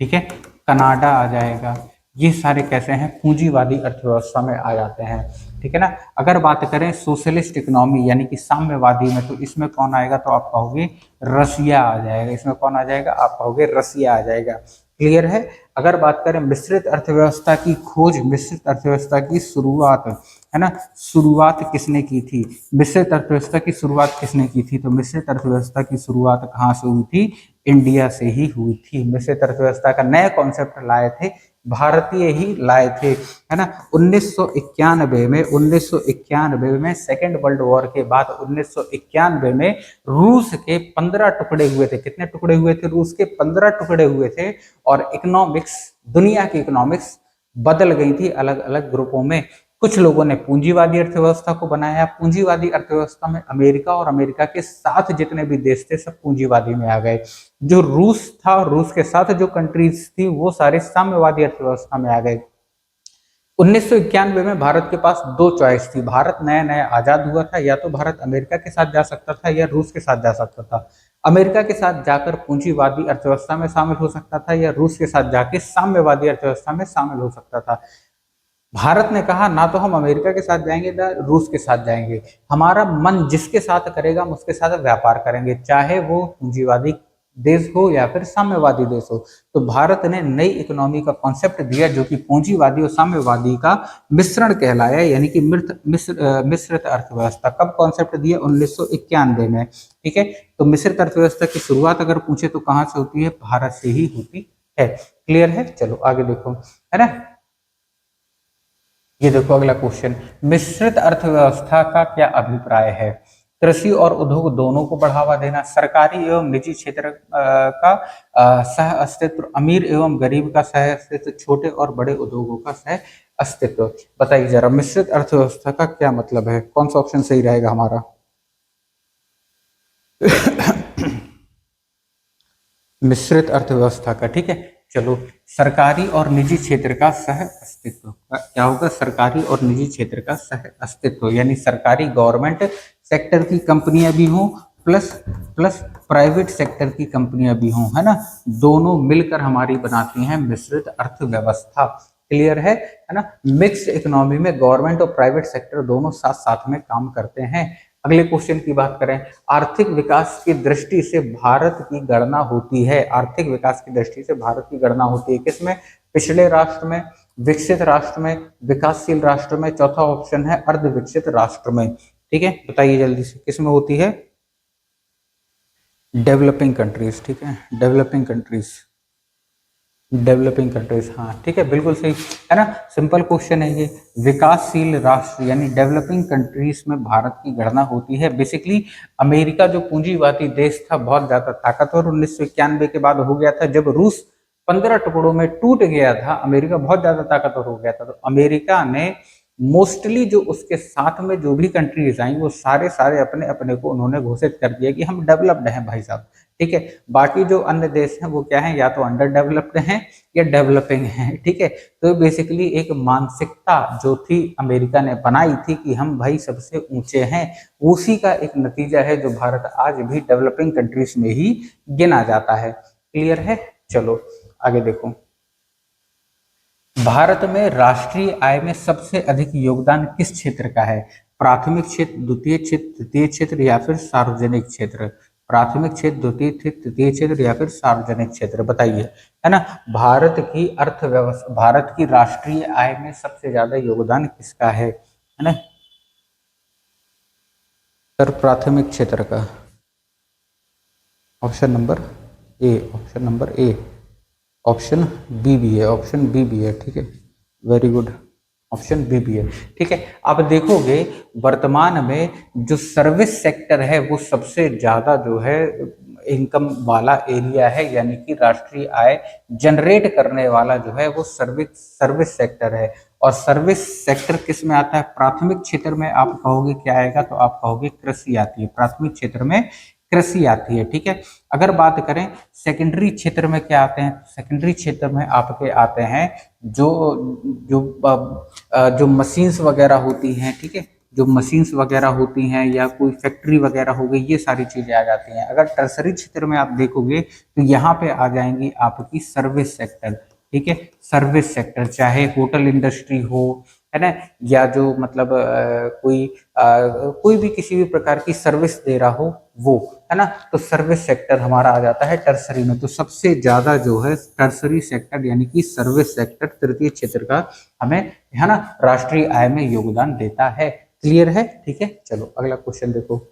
ठीक है, कनाडा आ जाएगा। ये सारे कैसे हैं, पूंजीवादी अर्थव्यवस्था में आ जाते हैं, ठीक है ना। अगर बात करें सोशलिस्ट इकोनॉमी यानी कि साम्यवादी में, तो इसमें कौन आएगा, तो आप कहोगे रसिया आ जाएगा। इसमें कौन आ जाएगा, आप कहोगे रसिया आ जाएगा। क्लियर है। अगर बात करें मिश्रित अर्थव्यवस्था की खोज, मिश्रित अर्थव्यवस्था की शुरुआत, है ना, शुरुआत किसने की थी, मिश्रित अर्थव्यवस्था की शुरुआत किसने की थी, तो मिश्रित अर्थव्यवस्था की शुरुआत कहाँ से हुई थी, इंडिया से ही हुई थी। मिश्रित अर्थव्यवस्था का नया कॉन्सेप्ट लाए थे, भारतीय ही लाए थे, है ना। 1991 में सेकेंड वर्ल्ड वॉर के बाद 1991 में रूस के 15 टुकड़े हुए थे। कितने टुकड़े हुए थे, रूस के 15 टुकड़े हुए थे। और इकोनॉमिक्स, दुनिया की इकोनॉमिक्स बदल गई थी अलग अलग ग्रुपों में। कुछ लोगों ने पूंजीवादी अर्थव्यवस्था को बनाया। पूंजीवादी अर्थव्यवस्था में अमेरिका और अमेरिका के साथ जितने भी देश थे सब पूंजीवादी में आ गए। जो रूस था, रूस के साथ जो कंट्रीज थी वो सारे साम्यवादी अर्थव्यवस्था में आ गए। 1991 में भारत के पास दो चॉइस थी। भारत नया नया आजाद हुआ था, या तो भारत अमेरिका के साथ जा सकता था या रूस के साथ जा सकता था। अमेरिका के साथ जाकर पूंजीवादी अर्थव्यवस्था में शामिल हो सकता था, या रूस के साथ जाके साम्यवादी अर्थव्यवस्था में शामिल हो सकता था। भारत ने कहा ना तो हम अमेरिका के साथ जाएंगे ना रूस के साथ जाएंगे, हमारा मन जिसके साथ करेगा हम उसके साथ व्यापार करेंगे, चाहे वो पूंजीवादी देश हो या फिर साम्यवादी देश हो। तो भारत ने नई इकोनॉमी का कॉन्सेप्ट दिया जो कि पूंजीवादी और साम्यवादी का मिश्रण कहलाया, यानी कि मिश्रित अर्थव्यवस्था। कब कॉन्सेप्ट दिया, 1991 में, ठीक है। तो मिश्रित अर्थव्यवस्था की शुरुआत अगर पूछे तो कहाँ से होती है, भारत से ही होती है। क्लियर है। चलो आगे देखो, है ना। ये देखो अगला क्वेश्चन, मिश्रित अर्थव्यवस्था का क्या अभिप्राय है। कृषि और उद्योग दोनों को बढ़ावा देना, सरकारी एवं निजी क्षेत्र का सह अस्तित्व, अमीर एवं गरीब का सह अस्तित्व, छोटे और बड़े उद्योगों का सह अस्तित्व। बताइए जरा मिश्रित अर्थव्यवस्था का क्या मतलब है, कौन सा ऑप्शन सही रहेगा हमारा। मिश्रित अर्थव्यवस्था का, ठीक है। चलो, सरकारी और निजी क्षेत्र का सह अस्तित्व क्या होगा, सरकारी और निजी क्षेत्र का सह अस्तित्व, यानी सरकारी गवर्नमेंट सेक्टर की कंपनियां भी हों प्लस प्राइवेट सेक्टर की कंपनियां भी हों, है ना, दोनों मिलकर हमारी बनाती हैं मिश्रित अर्थव्यवस्था। क्लियर है ना। मिक्स्ड इकोनॉमी में गवर्नमेंट और प्राइवेट सेक्टर दोनों साथ साथ में काम करते हैं। अगले क्वेश्चन की बात करें, आर्थिक विकास की दृष्टि से भारत की गणना होती है, आर्थिक विकास की दृष्टि से भारत की गणना होती है किसमें, पिछड़े राष्ट्र में, विकसित राष्ट्र में, विकासशील राष्ट्र में, चौथा ऑप्शन है अर्ध विकसित राष्ट्र में। ठीक है, बताइए जल्दी से किसमें होती है, डेवलपिंग कंट्रीज, ठीक है, डेवलपिंग कंट्रीज, डेवलपिंग कंट्रीज, हाँ ठीक है, बिल्कुल सही है ना। सिंपल क्वेश्चन है ये। विकासशील राष्ट्र यानी डेवलपिंग कंट्रीज में भारत की गणना होती है। बेसिकली अमेरिका जो पूंजीवादी देश था, बहुत ज्यादा ताकतवर 1991 के बाद हो गया था, जब रूस 15 टुकड़ों में टूट गया था, अमेरिका बहुत ज्यादा ताकतवर हो गया था, तो अमेरिका ने मोस्टली जो उसके साथ में जो भी कंट्रीज आई, वो सारे सारे अपने अपने को उन्होंने घोषित कर दिया कि हम डेवलप्ड हैं भाई साहब, ठीक है। बाकी जो अन्य देश हैं वो क्या है, या तो अंडर डेवलप्ड हैं या डेवलपिंग हैं, ठीक है। तो बेसिकली एक मानसिकता जो थी अमेरिका ने बनाई थी कि हम भाई सबसे ऊंचे हैं, उसी का एक नतीजा है जो भारत आज भी डेवलपिंग कंट्रीज में ही गिना जाता है। क्लियर है? चलो आगे देखो। भारत में राष्ट्रीय आय में सबसे अधिक योगदान किस क्षेत्र का है? प्राथमिक क्षेत्र, द्वितीय क्षेत्र, तृतीय क्षेत्र या फिर सार्वजनिक क्षेत्र? प्राथमिक क्षेत्र, द्वितीय क्षेत्र, तृतीय क्षेत्र या फिर सार्वजनिक क्षेत्र, बताइए, है ना। भारत की अर्थव्यवस्था, भारत की राष्ट्रीय आय में सबसे ज्यादा योगदान किसका है ना? सर प्राथमिक क्षेत्र का। Option number A, option number A, option B भी है, ऑप्शन बी भी है, ठीक है, वेरी गुड, ऑप्शन बी भी है, ठीक है। आप देखोगे वर्तमान में जो सर्विस सेक्टर है वो सबसे ज्यादा जो है इनकम वाला एरिया है, यानी कि राष्ट्रीय आय जनरेट करने वाला जो है वो सर्विस सेक्टर है। और सर्विस सेक्टर किस में आता है? प्राथमिक क्षेत्र में आप कहोगे क्या आएगा, तो आप कहोगे कृषि आती है, प्राथमिक क्षेत्र में कृषि आती है, ठीक है। अगर बात करें सेकेंडरी क्षेत्र में क्या आते हैं, सेकेंडरी क्षेत्र में आपके आते हैं जो जो जो मशीन्स वगैरह होती हैं, ठीक है, जो मशीन्स वगैरह होती हैं या कोई फैक्ट्री वगैरह हो गई, ये सारी चीजें आ जाती हैं। अगर टर्सरी क्षेत्र में आप देखोगे तो यहाँ पे आ जाएंगी आपकी सर्विस सेक्टर, ठीक है, सर्विस सेक्टर, चाहे होटल इंडस्ट्री हो, है ना, या जो मतलब कोई भी किसी भी प्रकार की सर्विस दे रहा हो वो, है ना, तो सर्विस सेक्टर हमारा आ जाता है टर्सरी में। तो सबसे ज्यादा जो है टर्सरी सेक्टर यानी कि सर्विस सेक्टर तृतीय क्षेत्र का हमें, है ना, राष्ट्रीय आय में योगदान देता है। क्लियर है? ठीक है, चलो अगला क्वेश्चन देखो।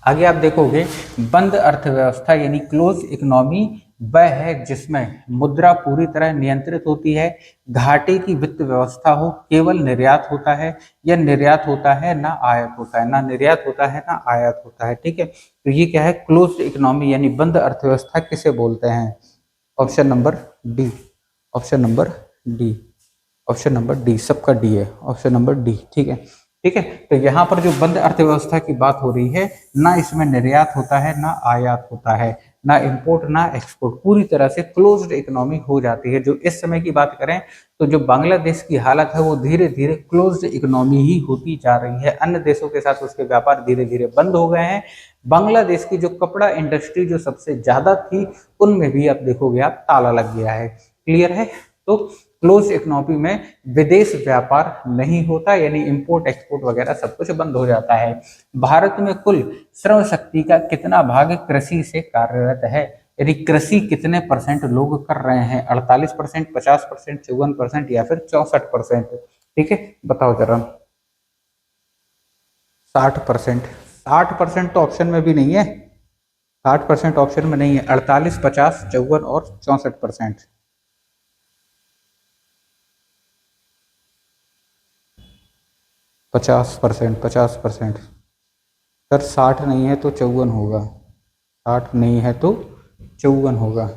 आगे आप देखोगे बंद अर्थव्यवस्था यानी क्लोज इकोनॉमी वह है जिसमें मुद्रा पूरी तरह नियंत्रित होती है, घाटे की वित्त व्यवस्था हो, केवल निर्यात होता है या निर्यात होता है ना आयात होता है, ना निर्यात होता है ना आयात होता है, ठीक है। तो ये क्या है? क्लोज इकोनॉमी यानी बंद अर्थव्यवस्था किसे बोलते हैं? Option number D, option number D, option number D, सबका डी है, ऑप्शन नंबर डी, ठीक है, ठीक है। तो यहाँ पर जो बंद अर्थव्यवस्था की बात हो रही है, ना इसमें निर्यात होता है ना आयात होता है, ना इंपोर्ट ना एक्सपोर्ट, पूरी तरह से क्लोज्ड इकोनॉमी हो जाती है। जो इस समय की बात करें तो जो बांग्लादेश की हालत है वो धीरे धीरे क्लोज्ड इकोनॉमी ही होती जा रही है, अन्य देशों के साथ उसके व्यापार धीरे धीरे बंद हो गए हैं। बांग्लादेश की जो कपड़ा इंडस्ट्री जो सबसे ज्यादा थी, उनमें भी आप देखोगे आप ताला लग गया है। क्लियर है? तो क्लोज इकोनॉमी में विदेश व्यापार नहीं होता, यानी इंपोर्ट एक्सपोर्ट वगैरह सब कुछ बंद हो जाता है। भारत में कुल श्रम शक्ति का कितना भाग कृषि से कार्यरत है? यदि कृषि कितने परसेंट लोग कर रहे हैं? 48%, 50%, 54% या फिर 64%? ठीक है, बताओ जरा। 60%, 60% तो ऑप्शन में भी नहीं है, 60% ऑप्शन में नहीं है, 48, 50, 54 और 64%। 50%, 50%। सर 60 नहीं है तो 54 होगा, 60 नहीं है तो 54 होगा।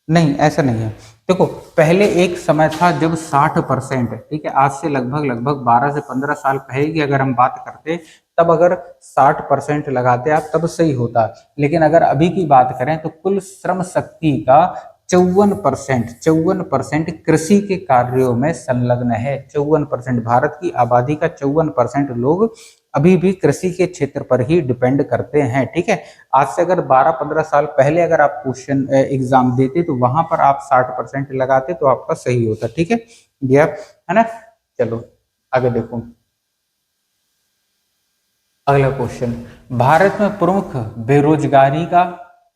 नहीं, ऐसा नहीं है। देखो पहले एक समय था जब 60%, ठीक है, आज से लगभग लगभग 12 से 15 साल पहले की अगर हम बात करते, तब अगर 60% लगाते आप तब सही होता। लेकिन अगर अभी की बात करें तो कुल श्रम शक्ति का 54% कृषि के कार्यों में संलग्न है। 54%, भारत की आबादी का 54% लोग अभी भी कृषि के क्षेत्र पर ही डिपेंड करते हैं, ठीक है। आज से अगर 12-15 साल पहले अगर आप क्वेश्चन एग्जाम देते तो वहां पर आप 60% लगाते तो आपका सही होता, ठीक है, ये है ना। चलो आगे देखो, अगला क्वेश्चन। भारत में प्रमुख बेरोजगारी का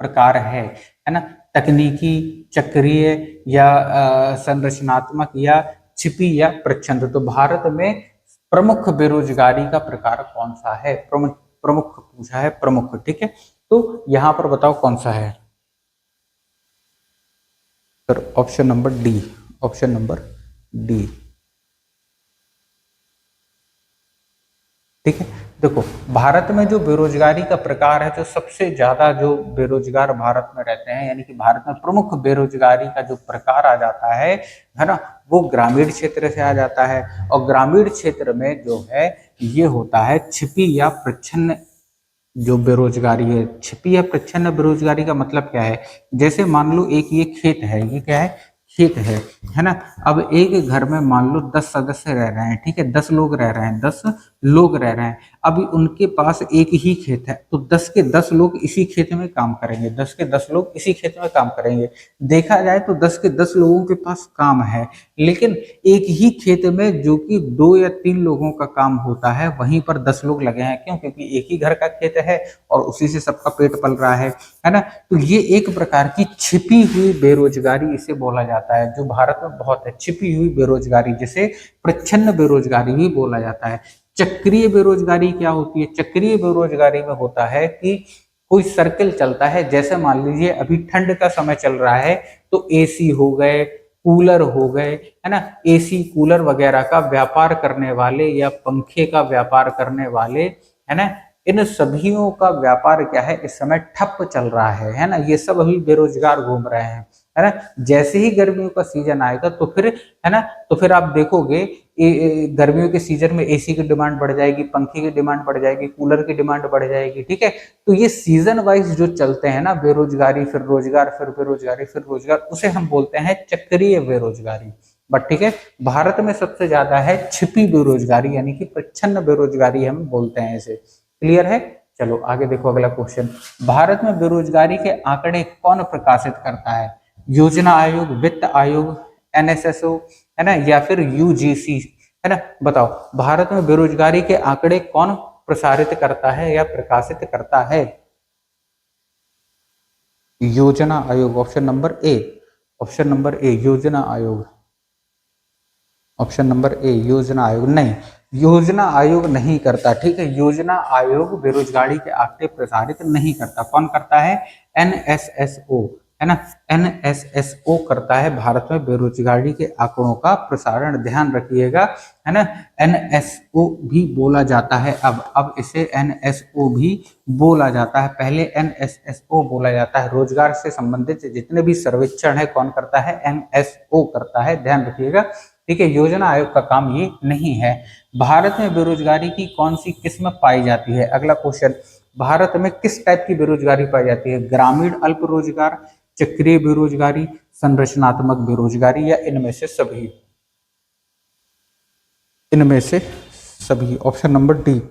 प्रकार है ना, तकनीकी, चक्रीय या संरचनात्मक या छिपी या प्रच्छन्न? तो भारत में प्रमुख बेरोजगारी का प्रकार कौन सा है? प्रमुख प्रमुख पूछा है, प्रमुख, ठीक है। तो यहाँ पर बताओ कौन सा है sir? Option number D, option number D. ठीक है, देखो भारत में जो बेरोजगारी का प्रकार है, जो सबसे ज्यादा जो बेरोजगार भारत में रहते हैं, यानी कि भारत में प्रमुख बेरोजगारी का जो प्रकार आ जाता है ना, वो ग्रामीण क्षेत्र से आ जाता है। और ग्रामीण क्षेत्र में जो है ये होता है छिपी या प्रच्छन्न जो बेरोजगारी है। छिपी या प्रच्छन्न बेरोजगारी का मतलब क्या है? जैसे मान लो एक ये खेत है, ये क्या है? खेत है ना। अब एक घर में मान लो 10 सदस्य रह रहे हैं, ठीक है, 10 लोग रह रहे हैं, 10 लोग रह रहे हैं। अभी उनके पास एक ही खेत है, तो 10 के 10 लोग इसी खेत में काम करेंगे, 10 के 10 लोग इसी खेत में काम करेंगे। देखा जाए तो 10 के 10 लोगों के पास काम है, लेकिन एक ही खेत में जो कि 2 या 3 लोगों का काम होता है, वहीं पर 10 लोग लगे हैं। क्यों? क्योंकि एक ही घर का खेत है और उसी से सबका पेट पल रहा है ना। तो ये एक प्रकार की छिपी हुई बेरोजगारी इसे बोला जाता है, जो भारत में बहुत है। छिपी हुई बेरोजगारी जिसे प्रच्छन्न बेरोजगारी भी बोला जाता है। चक्रीय बेरोजगारी क्या होती है? चक्रीय बेरोजगारी में होता है कि कोई सर्कल चलता है, जैसे मान लीजिए अभी ठंड का समय चल रहा है, तो एसी हो गए, कूलर हो गए, है ना, एसी कूलर वगैरह का व्यापार करने वाले या पंखे का व्यापार करने वाले, है ना, इन सभियों का व्यापार क्या है, इस समय ठप चल रहा है ना। ये सब अभी बेरोजगार घूम रहे हैं, है ना। जैसे ही गर्मियों का सीजन आएगा तो फिर, है ना, तो फिर आप देखोगे गर्मियों के सीजन में एसी की डिमांड बढ़ जाएगी, पंखे की डिमांड बढ़ जाएगी, कूलर की डिमांड बढ़ जाएगी, ठीक है। तो ये सीजन वाइज जो चलते हैं ना, बेरोजगारी फिर रोजगार फिर बेरोजगारी फिर रोजगार, उसे हम बोलते हैं चक्रीय बेरोजगारी। बट ठीक है, भारत में सबसे ज्यादा है छिपी बेरोजगारी, यानी कि प्रच्छन्न बेरोजगारी हम बोलते हैं इसे। क्लियर है? चलो आगे देखो अगला क्वेश्चन। भारत में बेरोजगारी के आंकड़े कौन प्रकाशित करता है? योजना आयोग, वित्त आयोग, एनएसएसओ, है ना, या फिर यूजीसी, है ना। बताओ भारत में बेरोजगारी के आंकड़े कौन प्रसारित करता है या प्रकाशित करता है? योजना आयोग, option number A, option number ए योजना आयोग, ऑप्शन नंबर ए योजना आयोग। नहीं, योजना आयोग नहीं करता, ठीक है। योजना आयोग बेरोजगारी के आंकड़े प्रसारित नहीं करता। कौन करता है? एनएसएसओ, है ना, एनएसएसओ करता है भारत में बेरोजगारी के आंकड़ों का प्रसारण। ध्यान रखिएगा, है ना, एनएसओ भी बोला जाता है। अब इसे एनएसओ भी बोला जाता है, पहले एनएसएसओ बोला जाता है। रोजगार से संबंधित जितने भी सर्वेक्षण है कौन करता है? एनएसओ करता है, ध्यान रखिएगा, ठीक है। योजना आयोग का काम ये नहीं है। भारत में बेरोजगारी की कौन सी किस्म पाई जाती है? अगला क्वेश्चन, भारत में किस टाइप की बेरोजगारी पाई जाती है? ग्रामीण अल्प रोजगार, चक्रीय बेरोजगारी, संरचनात्मक बेरोजगारी, या इनमें से सभी? इनमें से सभी, option number D,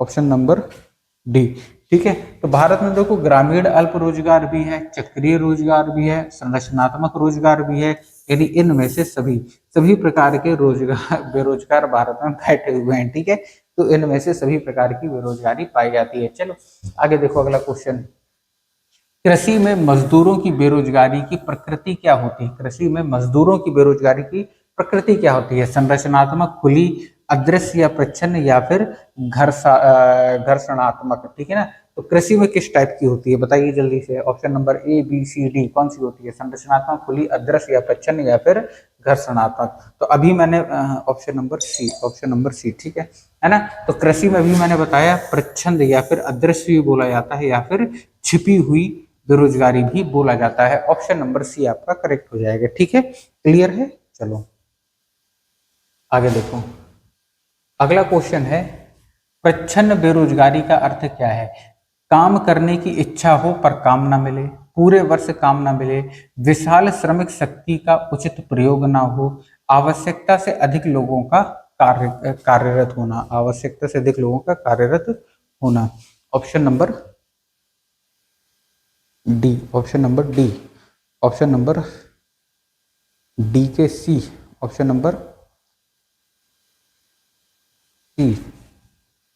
option number D. ठीक है, तो भारत में देखो ग्रामीण अल्प रोजगार भी है, चक्रीय रोजगार भी है, संरचनात्मक रोजगार भी है, यानी इनमें से सभी सभी प्रकार के रोजगार बेरोजगार भारत में बैठे हुए हैं, ठीक है। तो इनमें से सभी प्रकार की बेरोजगारी पाई जाती है। चलो आगे देखो अगला क्वेश्चन। कृषि में मजदूरों की बेरोजगारी की प्रकृति क्या होती है? कृषि में मजदूरों की बेरोजगारी की प्रकृति क्या होती है? संरचनात्मक, खुली, अदृश्य या प्रच्छन्न, या फिर घर्षणात्मक, ठीक है ना। तो कृषि में किस टाइप की होती है बताइए जल्दी से? Option number A B C D कौन सी होती है? संरचनात्मक, खुली, अदृश्य या प्रच्छन्न, या फिर घर्षणात्मक? तो अभी मैंने option number C, option number C, ठीक है ना। तो कृषि में भी मैंने बताया प्रच्छन्न या फिर अदृश्य भी बोला जाता है, या फिर छिपी हुई बेरोजगारी भी बोला जाता है। ऑप्शन नंबर सी आपका करेक्ट हो जाएगा, ठीक है। क्लियर है? चलो आगे देखो, अगला क्वेश्चन है प्रच्छन्न बेरोजगारी का अर्थ क्या है? काम करने की इच्छा हो पर काम ना मिले, पूरे वर्ष काम ना मिले, विशाल श्रमिक शक्ति का उचित प्रयोग ना हो, आवश्यकता से अधिक लोगों का कार्यरत होना, आवश्यकता से अधिक लोगों का कार्यरत होना। Option number D, option number D, option number D के C, option number C,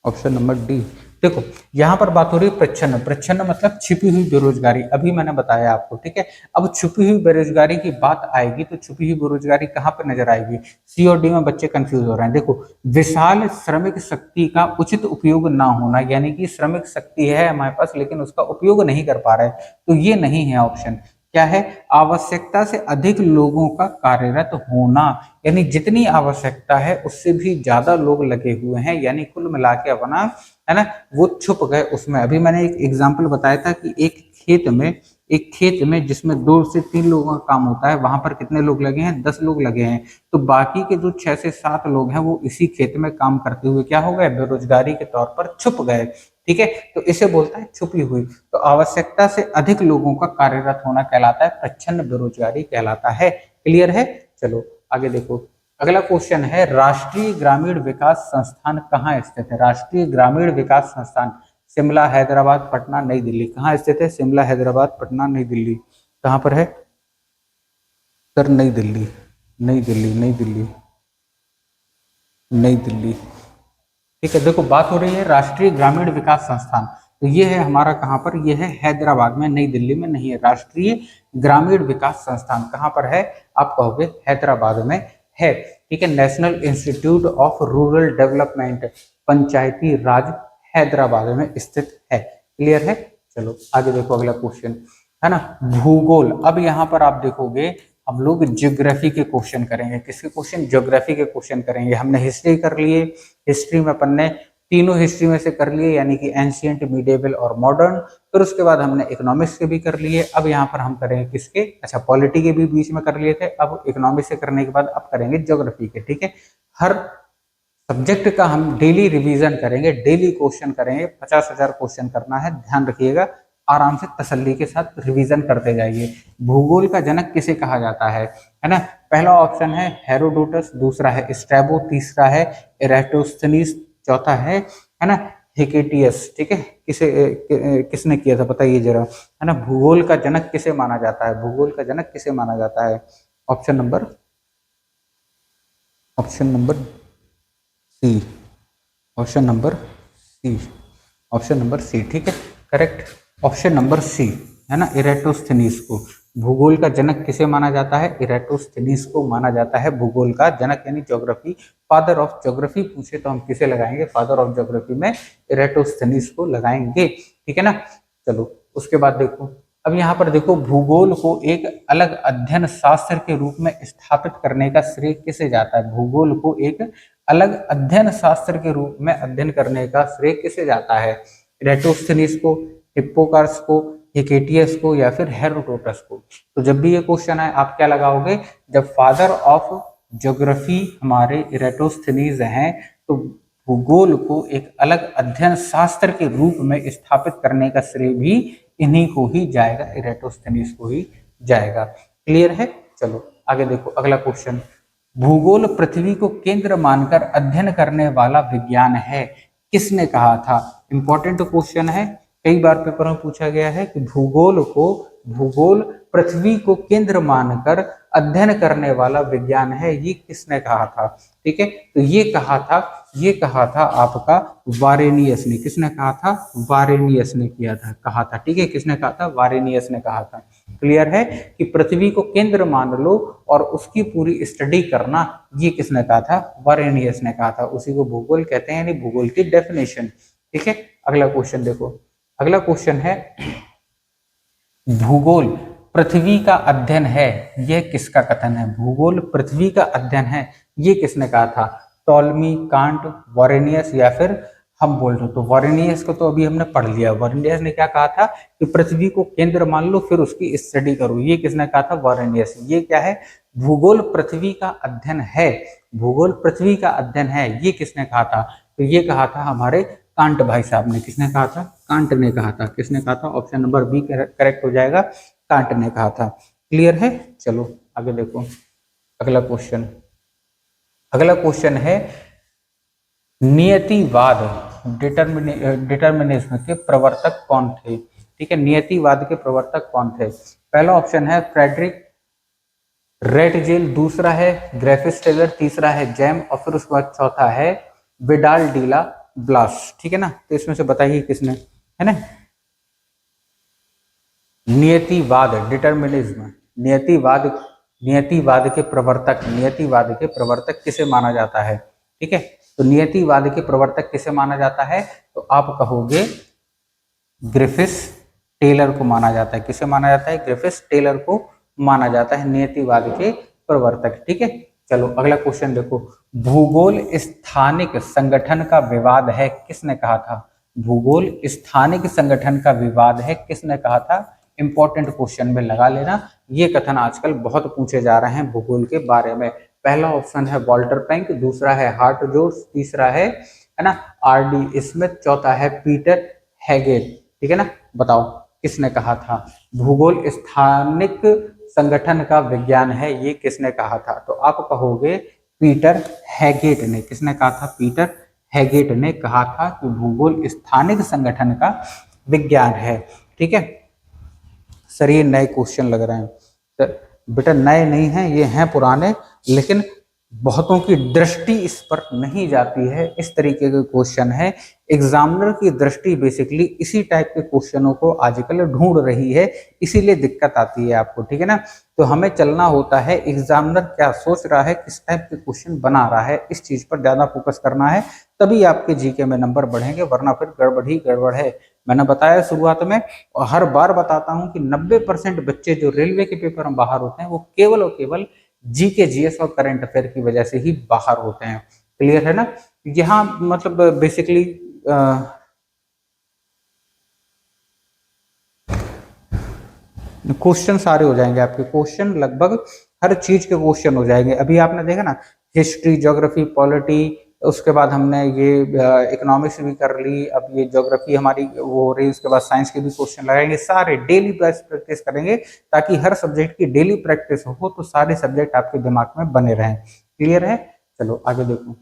option number D, देखो यहाँ पर बात हो रही है प्रच्छन्न। प्रच्छन्न मतलब छिपी हुई बेरोजगारी, अभी मैंने बताया आपको, ठीक है। अब छुपी हुई बेरोजगारी की बात आएगी तो छुपी हुई बेरोजगारी कहाँ पर नजर आएगी? सी और डी में बच्चे कंफ्यूज हो रहे हैं। देखो, विशाल श्रमिक शक्ति का उचित उपयोग ना होना, यानी कि श्रमिक शक्ति है हमारे पास लेकिन उसका उपयोग नहीं कर पा रहे, तो ये नहीं है ऑप्शन। क्या है? आवश्यकता से अधिक लोगों का कार्यरत होना, यानी जितनी आवश्यकता है उससे भी ज्यादा लोग लगे हुए हैं, यानी कुल मिला के अपना, है ना, वो छुप गए उसमें। अभी मैंने एक एग्जाम्पल बताया था कि एक खेत में जिसमें 2 से 3 लोगों का काम होता है, वहां पर कितने लोग लगे हैं? 10 लोग लगे हैं। तो बाकी के जो 6 से 7 लोग हैं वो इसी खेत में काम करते हुए क्या हो गए? बेरोजगारी के तौर पर छुप गए, ठीक है। तो इसे बोलता है छुपी हुई। तो आवश्यकता से अधिक लोगों का कार्यरत होना कहलाता है प्रच्छन्न बेरोजगारी कहलाता है। क्लियर है? चलो आगे देखो, अगला क्वेश्चन है, राष्ट्रीय ग्रामीण विकास संस्थान कहाँ स्थित है? राष्ट्रीय ग्रामीण विकास संस्थान शिमला, हैदराबाद, पटना, नई दिल्ली। कहाँ स्थित है? शिमला, हैदराबाद, पटना, नई दिल्ली। कहाँ पर है सर? नई दिल्ली, नई दिल्ली, नई दिल्ली, नई दिल्ली, ठीक है। देखो बात हो रही है राष्ट्रीय ग्रामीण विकास संस्थान, तो ये है हमारा कहाँ पर? ये है हैदराबाद में, नई दिल्ली में नहीं है। राष्ट्रीय ग्रामीण विकास संस्थान कहाँ पर है? आप कहोगे हैदराबाद में है, ठीक है। National institute of rural development, panchayati raj, Hyderabad में स्थित है। क्लियर है? चलो आगे देखो, अगला क्वेश्चन है ना, भूगोल। अब यहाँ पर आप देखोगे हम लोग ज्योग्राफी के क्वेश्चन करेंगे। किसके क्वेश्चन? ज्योग्राफी के क्वेश्चन करेंगे। हमने हिस्ट्री कर लिए, हिस्ट्री में अपन ने तीनों हिस्ट्री में से कर लिए, यानी कि एंशियंट, मिडिएवल और मॉडर्न। फिर उसके बाद हमने इकोनॉमिक्स के भी कर लिए। अब यहाँ पर हम करेंगे किसके? अच्छा, पॉलिटी के भी बीच में कर लिए थे। अब इकोनॉमिक्स से करने के बाद अब करेंगे ज्योग्राफी के, ठीक है। हर सब्जेक्ट का हम डेली रिवीजन करेंगे, डेली क्वेश्चन करेंगे। 50,000 क्वेश्चन करना है, ध्यान रखिएगा। आराम से तसल्ली के साथ रिवीजन करते जाइए। भूगोल का जनक किसे कहा जाता है ना? पहला ऑप्शन है हेरोडोटस, दूसरा है स्ट्रैबो, तीसरा है एराटोस्थनीज, चौथा है ना हिकेटियस, ठीक है। किसने किया था बताइए जरा, है ना? भूगोल का जनक किसे माना जाता है? भूगोल का जनक किसे माना जाता है? Option number C, option number C, option number C, ठीक है, करेक्ट। ऑप्शन नंबर सी, है ना, इरेटोस्थनीज को भूगोल का जनक किसे माना जाता है? इरेटोस्थनीज को माना जाता है भूगोल का जनक, यानी ज्योग्राफी, फादर ऑफ ज्योग्राफी पूछे तो हम किसे लगाएंगे? फादर ऑफ ज्योग्राफी में इरेटोस्थनीज को लगाएंगे, ठीक है ना। चलो उसके बाद देखो, अब यहाँ पर देखो, भूगोल को एक अलग अध्ययन शास्त्र के रूप में स्थापित करने का श्रेय किसे जाता है? भूगोल को एक अलग अध्ययन शास्त्र के रूप में अध्ययन करने का श्रेय किसे जाता है? इरेटोस्थनीज को, हिप्पोकार्पस को, हिकेटियस को, या फिर हेरोडोटस को? तो जब भी ये क्वेश्चन आए आप क्या लगाओगे? जब फादर ऑफ ज्योग्राफी हमारे इरेटोस्थनीज हैं तो भूगोल को एक अलग अध्ययन शास्त्र के रूप में स्थापित करने का श्रेय भी इन्हीं को ही जाएगा, इरेटोस्थनीज को ही जाएगा। क्लियर है? चलो आगे देखो, अगला क्वेश्चन, भूगोल पृथ्वी को केंद्र मानकर अध्ययन करने वाला विज्ञान है, किसने कहा था? इंपॉर्टेंट क्वेश्चन है, कई बार पेपर में पूछा गया है कि भूगोल पृथ्वी को केंद्र मानकर अध्ययन करने वाला विज्ञान है, ये किसने कहा था? ठीक है, तो ये कहा था आपका वारेनियस ने। किसने कहा था? वारेनियस ने कहा था, ठीक है। किसने कहा था? वारेनियस ने कहा था। क्लियर है कि पृथ्वी को केंद्र मान लो और उसकी पूरी स्टडी करना, ये किसने कहा था? वारेनियस ने कहा था। उसी को भूगोल कहते हैं, यानी भूगोल की डेफिनेशन, ठीक है। अगला क्वेश्चन देखो, अगला क्वेश्चन है, भूगोल पृथ्वी का अध्ययन है, यह किसका कथन है? भूगोल पृथ्वी का अध्ययन है, ये किसने कहा था? टॉलमी, कांट, वारेनियस, या फिर हम बोल रहे तो वारेनियस को तो अभी हमने पढ़ लिया। वारेनियस ने क्या कहा था कि पृथ्वी को केंद्र मान लो फिर उसकी स्टडी करो, ये किसने कहा था? वारेनियस। ये क्या है? भूगोल पृथ्वी का अध्ययन है, भूगोल पृथ्वी का अध्ययन है, ये किसने कहा था? तो ये कहा था हमारे कांट भाई साहब ने। किसने कहा था? कांट ने कहा था। किसने कहा था? ऑप्शन नंबर बी करेक्ट हो जाएगा, कांट ने कहा था। क्लियर है? चलो आगे देखो, अगला क्वेश्चन है, नियतिवाद, डिटर्मिनिज्म के प्रवर्तक कौन थे? ठीक है, नियतिवाद के प्रवर्तक कौन थे? पहला ऑप्शन है फ्रेडरिक रेटजेल, दूसरा है ग्रेफिस टेलर, तीसरा है जैम, और फिर उसके बाद चौथा है विडाल डीला ब्लास, ठीक है ना। तो इसमें से बताइए किसने, है ना। नियतिवाद, डिटर्मिनिज्म, नियतिवाद, नियतिवाद के प्रवर्तक किसे माना जाता है, ठीक है। तो नियतिवाद के प्रवर्तक किसे माना जाता है, तो आप कहोगे ग्रिफिथ टेलर को माना जाता है। किसे माना जाता है, ग्रिफिथ टेलर को माना जाता है नियतिवाद के प्रवर्तक, ठीक है। चलो अगला क्वेश्चन देखो, भूगोल स्थानिक संगठन का विवाद है, किसने कहा था। भूगोल स्थानिक संगठन का विवाद है, किसने कहा था। इंपॉर्टेंट क्वेश्चन में लगा लेना, ये कथन आजकल बहुत पूछे जा रहे हैं भूगोल के बारे में। पहला ऑप्शन है वॉल्टर पैंक, दूसरा है हार्ट जोर्स, तीसरा है ना आर डी स्मिथ, चौथा है पीटर हैगेट, ठीक है ना। बताओ किसने कहा था। भूगोल स्थानिक संगठन का विज्ञान है, ये किसने कहा था, तो आप कहोगे पीटर हैगेट ने। किसने कहा था, पीटर हैगेट ने कहा था कि भूगोल स्थानिक संगठन का विज्ञान है, ठीक है। सर ये नए क्वेश्चन लग रहे हैं, तो बेटा नए नहीं हैं, ये हैं पुराने, लेकिन बहुतों की दृष्टि इस पर नहीं जाती है, इस तरीके के क्वेश्चन है। एग्जामिनर की दृष्टि बेसिकली इसी टाइप के क्वेश्चनों को आजकल ढूंढ रही है, इसीलिए दिक्कत आती है आपको, ठीक है ना। तो हमें चलना होता है एग्जामिनर क्या सोच रहा है, किस टाइप के क्वेश्चन बना रहा है, इस चीज पर ज्यादा फोकस करना है, तभी आपके जीके में नंबर बढ़ेंगे, वरना फिर गड़बड़ ही गड़बड़ है। मैंने बताया शुरुआत में और हर बार बताता हूं कि 90% बच्चे जो रेलवे के पेपर में बाहर होते हैं वो केवल और केवल जीके जीएस और करंट अफेयर की वजह से ही बाहर होते हैं। क्लियर है ना। यहाँ मतलब बेसिकली क्वेश्चन सारे हो जाएंगे आपके, क्वेश्चन लगभग हर चीज के क्वेश्चन हो जाएंगे। अभी आपने देखा ना हिस्ट्री, ज्योग्राफी, पॉलिटी, उसके बाद हमने ये इकोनॉमिक्स भी कर ली, अब ये ज्योग्राफी हमारी वो हो रही, उसके बाद साइंस के भी क्वेश्चन लगाएंगे, सारे डेली प्रैक्टिस करेंगे ताकि हर सब्जेक्ट की डेली प्रैक्टिस हो तो सारे सब्जेक्ट आपके दिमाग में बने रहें। क्लियर है। चलो आगे देखो,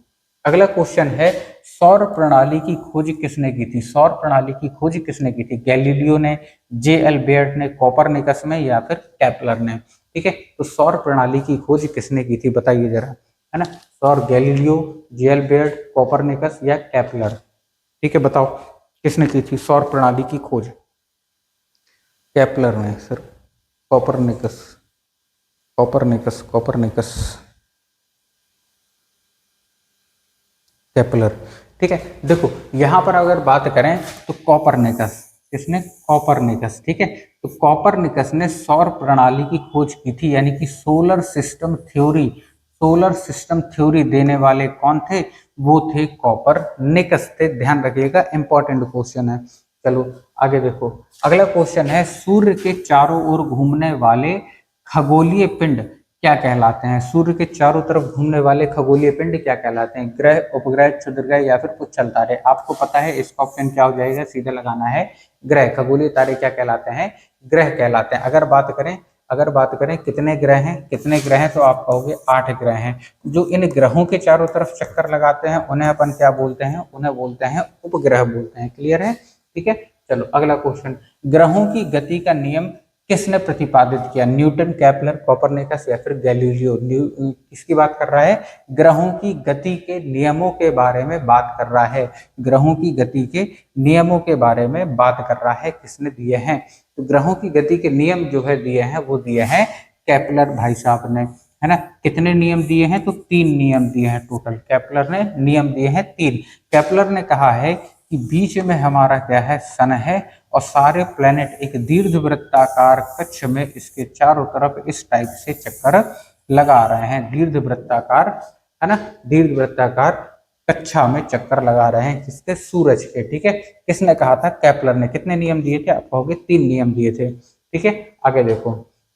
अगला क्वेश्चन है सौर प्रणाली की खोज किसने की थी। सौर प्रणाली की खोज किसने की थी, गैलीलियो ने, जे एल बेयर्ड ने, कोपरनिकस ने, या फिर केपलर ने, ठीक है। तो सौर प्रणाली की खोज किसने की थी बताइए जरा, है ना। सौर Galileo, J L Baird, Copernicus या केपलर, ठीक है। बताओ किसने की थी सौर प्रणाली की खोज। केपलर ने sir, Copernicus, Copernicus, Copernicus, Kepler, ठीक है। देखो यहां पर अगर बात करें तो कॉपरनिकस, किसने, कॉपरनिकस, ठीक है। तो कॉपरनिकस ने सौर प्रणाली की खोज की थी, यानी कि solar system theory, solar system theory देने वाले कौन थे, वो थे कॉपरनिकस थे। ध्यान रखिएगा, इंपॉर्टेंट क्वेश्चन है। चलो आगे देखो, अगला क्वेश्चन है सूर्य के चारों ओर घूमने वाले खगोलीय पिंड क्या कहलाते हैं। सूर्य के चारों तरफ घूमने वाले खगोलीय पिंड क्या कहलाते हैं, ग्रह, उपग्रह, क्षुद्रग्रह या फिर कुछ चल तारे। आपको पता है इसका ऑप्शन क्या हो जाएगा, सीधा लगाना है ग्रह। खगोलीय तारे क्या कहलाते हैं, ग्रह कहलाते हैं। अगर बात करें कितने ग्रह हैं, कितने ग्रह हैं, तो आप कहोगे 8 ग्रह हैं। जो इन ग्रहों के चारों तरफ चक्कर लगाते हैं उन्हें अपन क्या बोलते हैं, उन्हें बोलते हैं उपग्रह बोलते हैं। क्लियर है, ठीक है। चलो अगला क्वेश्चन, ग्रहों की गति का नियम किसने प्रतिपादित किया, न्यूटन, केपलर, कोपरनिकस या फिर गैलीलियो। किसकी बात कर रहा है, ग्रहों की गति के नियमों के बारे में बात कर रहा है। ग्रहों की गति के नियमों के बारे में बात कर रहा है, किसने दिए हैं, तो ग्रहों की गति के नियम जो है दिए हैं, वो दिए हैं केपलर भाई साहब ने, है ना। कितने नियम दिए हैं, तो 3 नियम दिए हैं टोटल, केपलर ने नियम दिए हैं 3। केपलर ने कहा है कि बीच में हमारा क्या है, सन है, और सारे प्लेनेट एक दीर्घवृत्ताकार कक्ष में इसके चारों तरफ इस टाइप से चक्कर लगा रहे हैं, दीर्घवृत्ताकार, है ना, दीर्घवृत्ताकार कक्षा में चक्कर लगा रहे हैं, किसके, सूरज के, ठीक है। किसने कहा था, केपलर ने। कितने नियम दिए थे, आप कहोगे 3 नियम दिए थे, ठीक है। आगे देखो,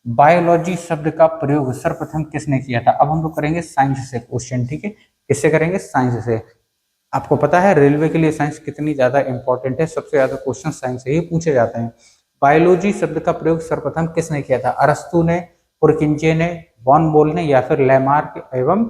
बायोलॉजी शब्द का प्रयोग सर्वप्रथम किसने किया था। अब हम लोग करेंगे साइंस से क्वेश्चन, ठीक है। किससे करेंगे, साइंस से। आपको पता है रेलवे के लिए साइंस कितनी ज्यादा इंपॉर्टेंट है, सबसे ज्यादा क्वेश्चन साइंस से ही पूछे जाते हैं। बायोलॉजी शब्द का प्रयोग सर्वप्रथम किसने किया था, अरस्तु ने, पुरकिंजे ने, वॉन बोल ने, या फिर लेमार्क एवं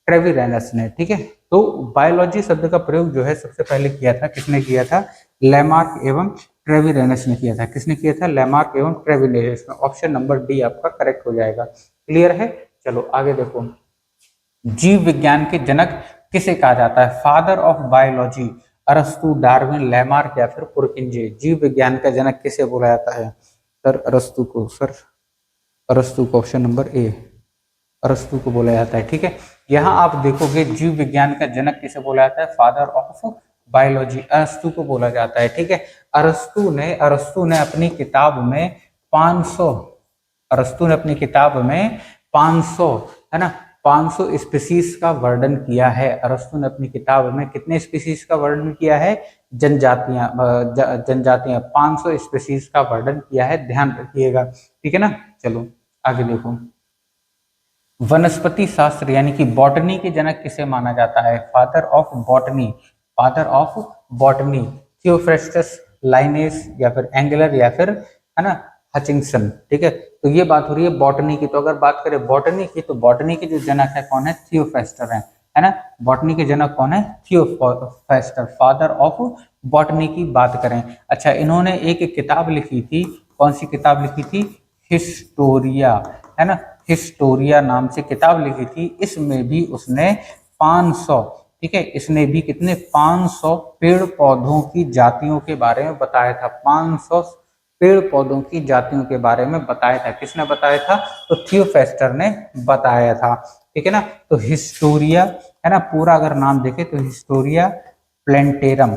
ट्रेविरेनस ने, ठीक है। तो बायोलॉजी शब्द का प्रयोग जो है सबसे पहले किया था, किसने किया था, लेमार्क एवं ट्रेविरेनस ने किया था। किसने किया था, लेमार्क एवं ट्रेविरेनस ने। ऑप्शन नंबर डी आपका करेक्ट हो जाएगा। क्लियर है। चलो आगे देखो, जीव विज्ञान के जनक किसे कहा जाता है, फादर ऑफ बायोलॉजी। अरस्तु, डार्विन, लैमार्क या फिर पुरकिंजे। जीव विज्ञान का जनक किसे बोला जाता है? सर अरस्तु को, सर अरस्तु को, ऑप्शन नंबर ए अरस्तु को बोला जाता है। ठीक है, यहाँ आप देखोगे जीव विज्ञान का जनक किसे बोला जाता है? फादर ऑफ बायोलॉजी अरस्तु को बोला जाता है। ठीक है, अरस्तु ने अपनी किताब में 500 अरस्तु ने अपनी किताब में 500 है ना 500 स्पीसीज का वर्णन किया है। अरस्तु ने अपनी किताब में कितने स्पीसीज का वर्णन किया है? जनजातियां 500 स्पीसीज का वर्णन किया है, ध्यान रखिएगा। ठीक है ना, चलो आगे देखो। वनस्पति शास्त्र यानी कि बॉटनी के जनक किसे माना जाता है? फादर ऑफ बॉटनी थियोफ्रेस्टस, लाइनेस या फिर एंगलर या फिर है ना हचिंगसन। ठीक है, तो ये बात हो रही है बॉटनी की। तो अगर बात करें बॉटनी की, तो बॉटनी के जो जनक है कौन है? थियोफ्रेस्टर है ना। बॉटनी के जनक कौन है? थियोफ्रेस्टर, फादर ऑफ बॉटनी की बात करें। अच्छा, इन्होंने एक किताब लिखी थी, कौन सी किताब लिखी थी? हिस्टोरिया, है ना, हिस्टोरिया नाम से किताब लिखी थी। इसमें भी उसने 500, ठीक है, इसने भी कितने 500 पेड़ पौधों की जातियों के बारे में बताया था। 500 पेड़ पौधों की जातियों के बारे में बताया था। किसने बताया था? तो थियोफ्रेस्टर ने बताया था। ठीक है ना, तो हिस्टोरिया है ना, पूरा अगर नाम देखें तो हिस्टोरिया प्लेंटेरम,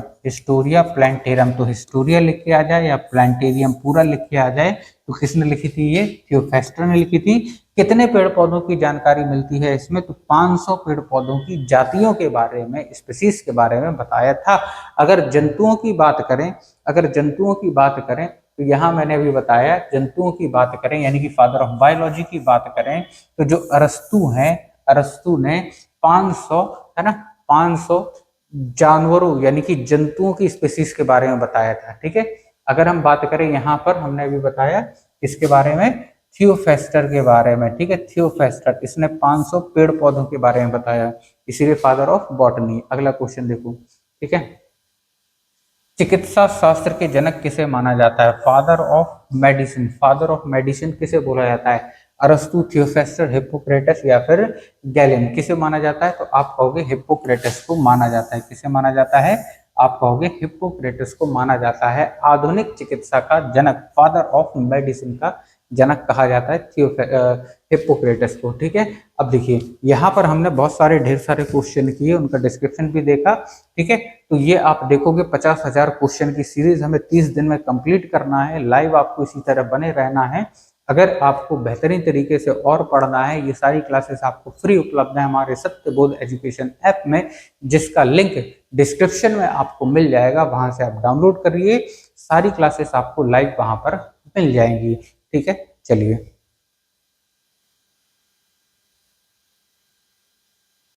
तो हिस्टोरिया लिख के आ जाए या प्लांटेरियम पूरा लिख के आ जाए, तो किसने लिखी थी? ये थियोफ्रेस्टर ने लिखी थी। कितने पेड़ पौधों की जानकारी मिलती है इसमें? तो 500 पेड़ पौधों की जातियों के बारे में, स्पीसीज के बारे में बताया था। अगर जंतुओं की बात करें तो यहाँ मैंने अभी बताया, जंतुओं की बात करें यानी कि फादर ऑफ बायोलॉजी की बात करें, तो जो अरस्तु ने 500 है ना 500 जानवरों यानी कि जंतुओं की स्पीसीज के बारे में बताया था। ठीक है, अगर हम बात करें यहाँ पर हमने अभी बताया किसके बारे में? थियोफ्रेस्टर के बारे में। ठीक है, थियोफ्रेस्टर, इसने 500 पेड़ पौधों के बारे में बताया, इसीलिए फादर ऑफ बॉटनी। अगला क्वेश्चन देखो। ठीक है, चिकित्सा शास्त्र के जनक किसे माना जाता है? फादर ऑफ मेडिसिन किसे बोला जाता है? अरस्तु, थियोफ्रेस्टर, हिप्पोक्रेटस या फिर गैलेन। किसे माना जाता है? तो आप कहोगे हिप्पोक्रेटस को माना जाता है। किसे माना जाता है? आप कहोगे हिप्पोक्रेटस को माना जाता है। आधुनिक चिकित्सा का जनक, फादर ऑफ मेडिसिन का जनक कहा जाता है हिप्पोक्रेटस को। ठीक है, अब देखिए यहाँ पर हमने बहुत सारे ढेर सारे क्वेश्चन किए, उनका डिस्क्रिप्शन भी देखा। ठीक है, तो ये आप देखोगे 50,000 क्वेश्चन की सीरीज हमें 30 दिन में कंप्लीट करना है। लाइव आपको इसी तरह बने रहना है। अगर आपको बेहतरीन तरीके से और पढ़ना है, ये सारी क्लासेस आपको फ्री उपलब्ध है हमारे सत्यबोध एजुकेशन ऐप में, जिसका लिंक डिस्क्रिप्शन में आपको मिल जाएगा। वहां से आप डाउनलोड करिए, सारी क्लासेस आपको लाइव वहां पर मिल जाएंगी। ठीक है, चलिए।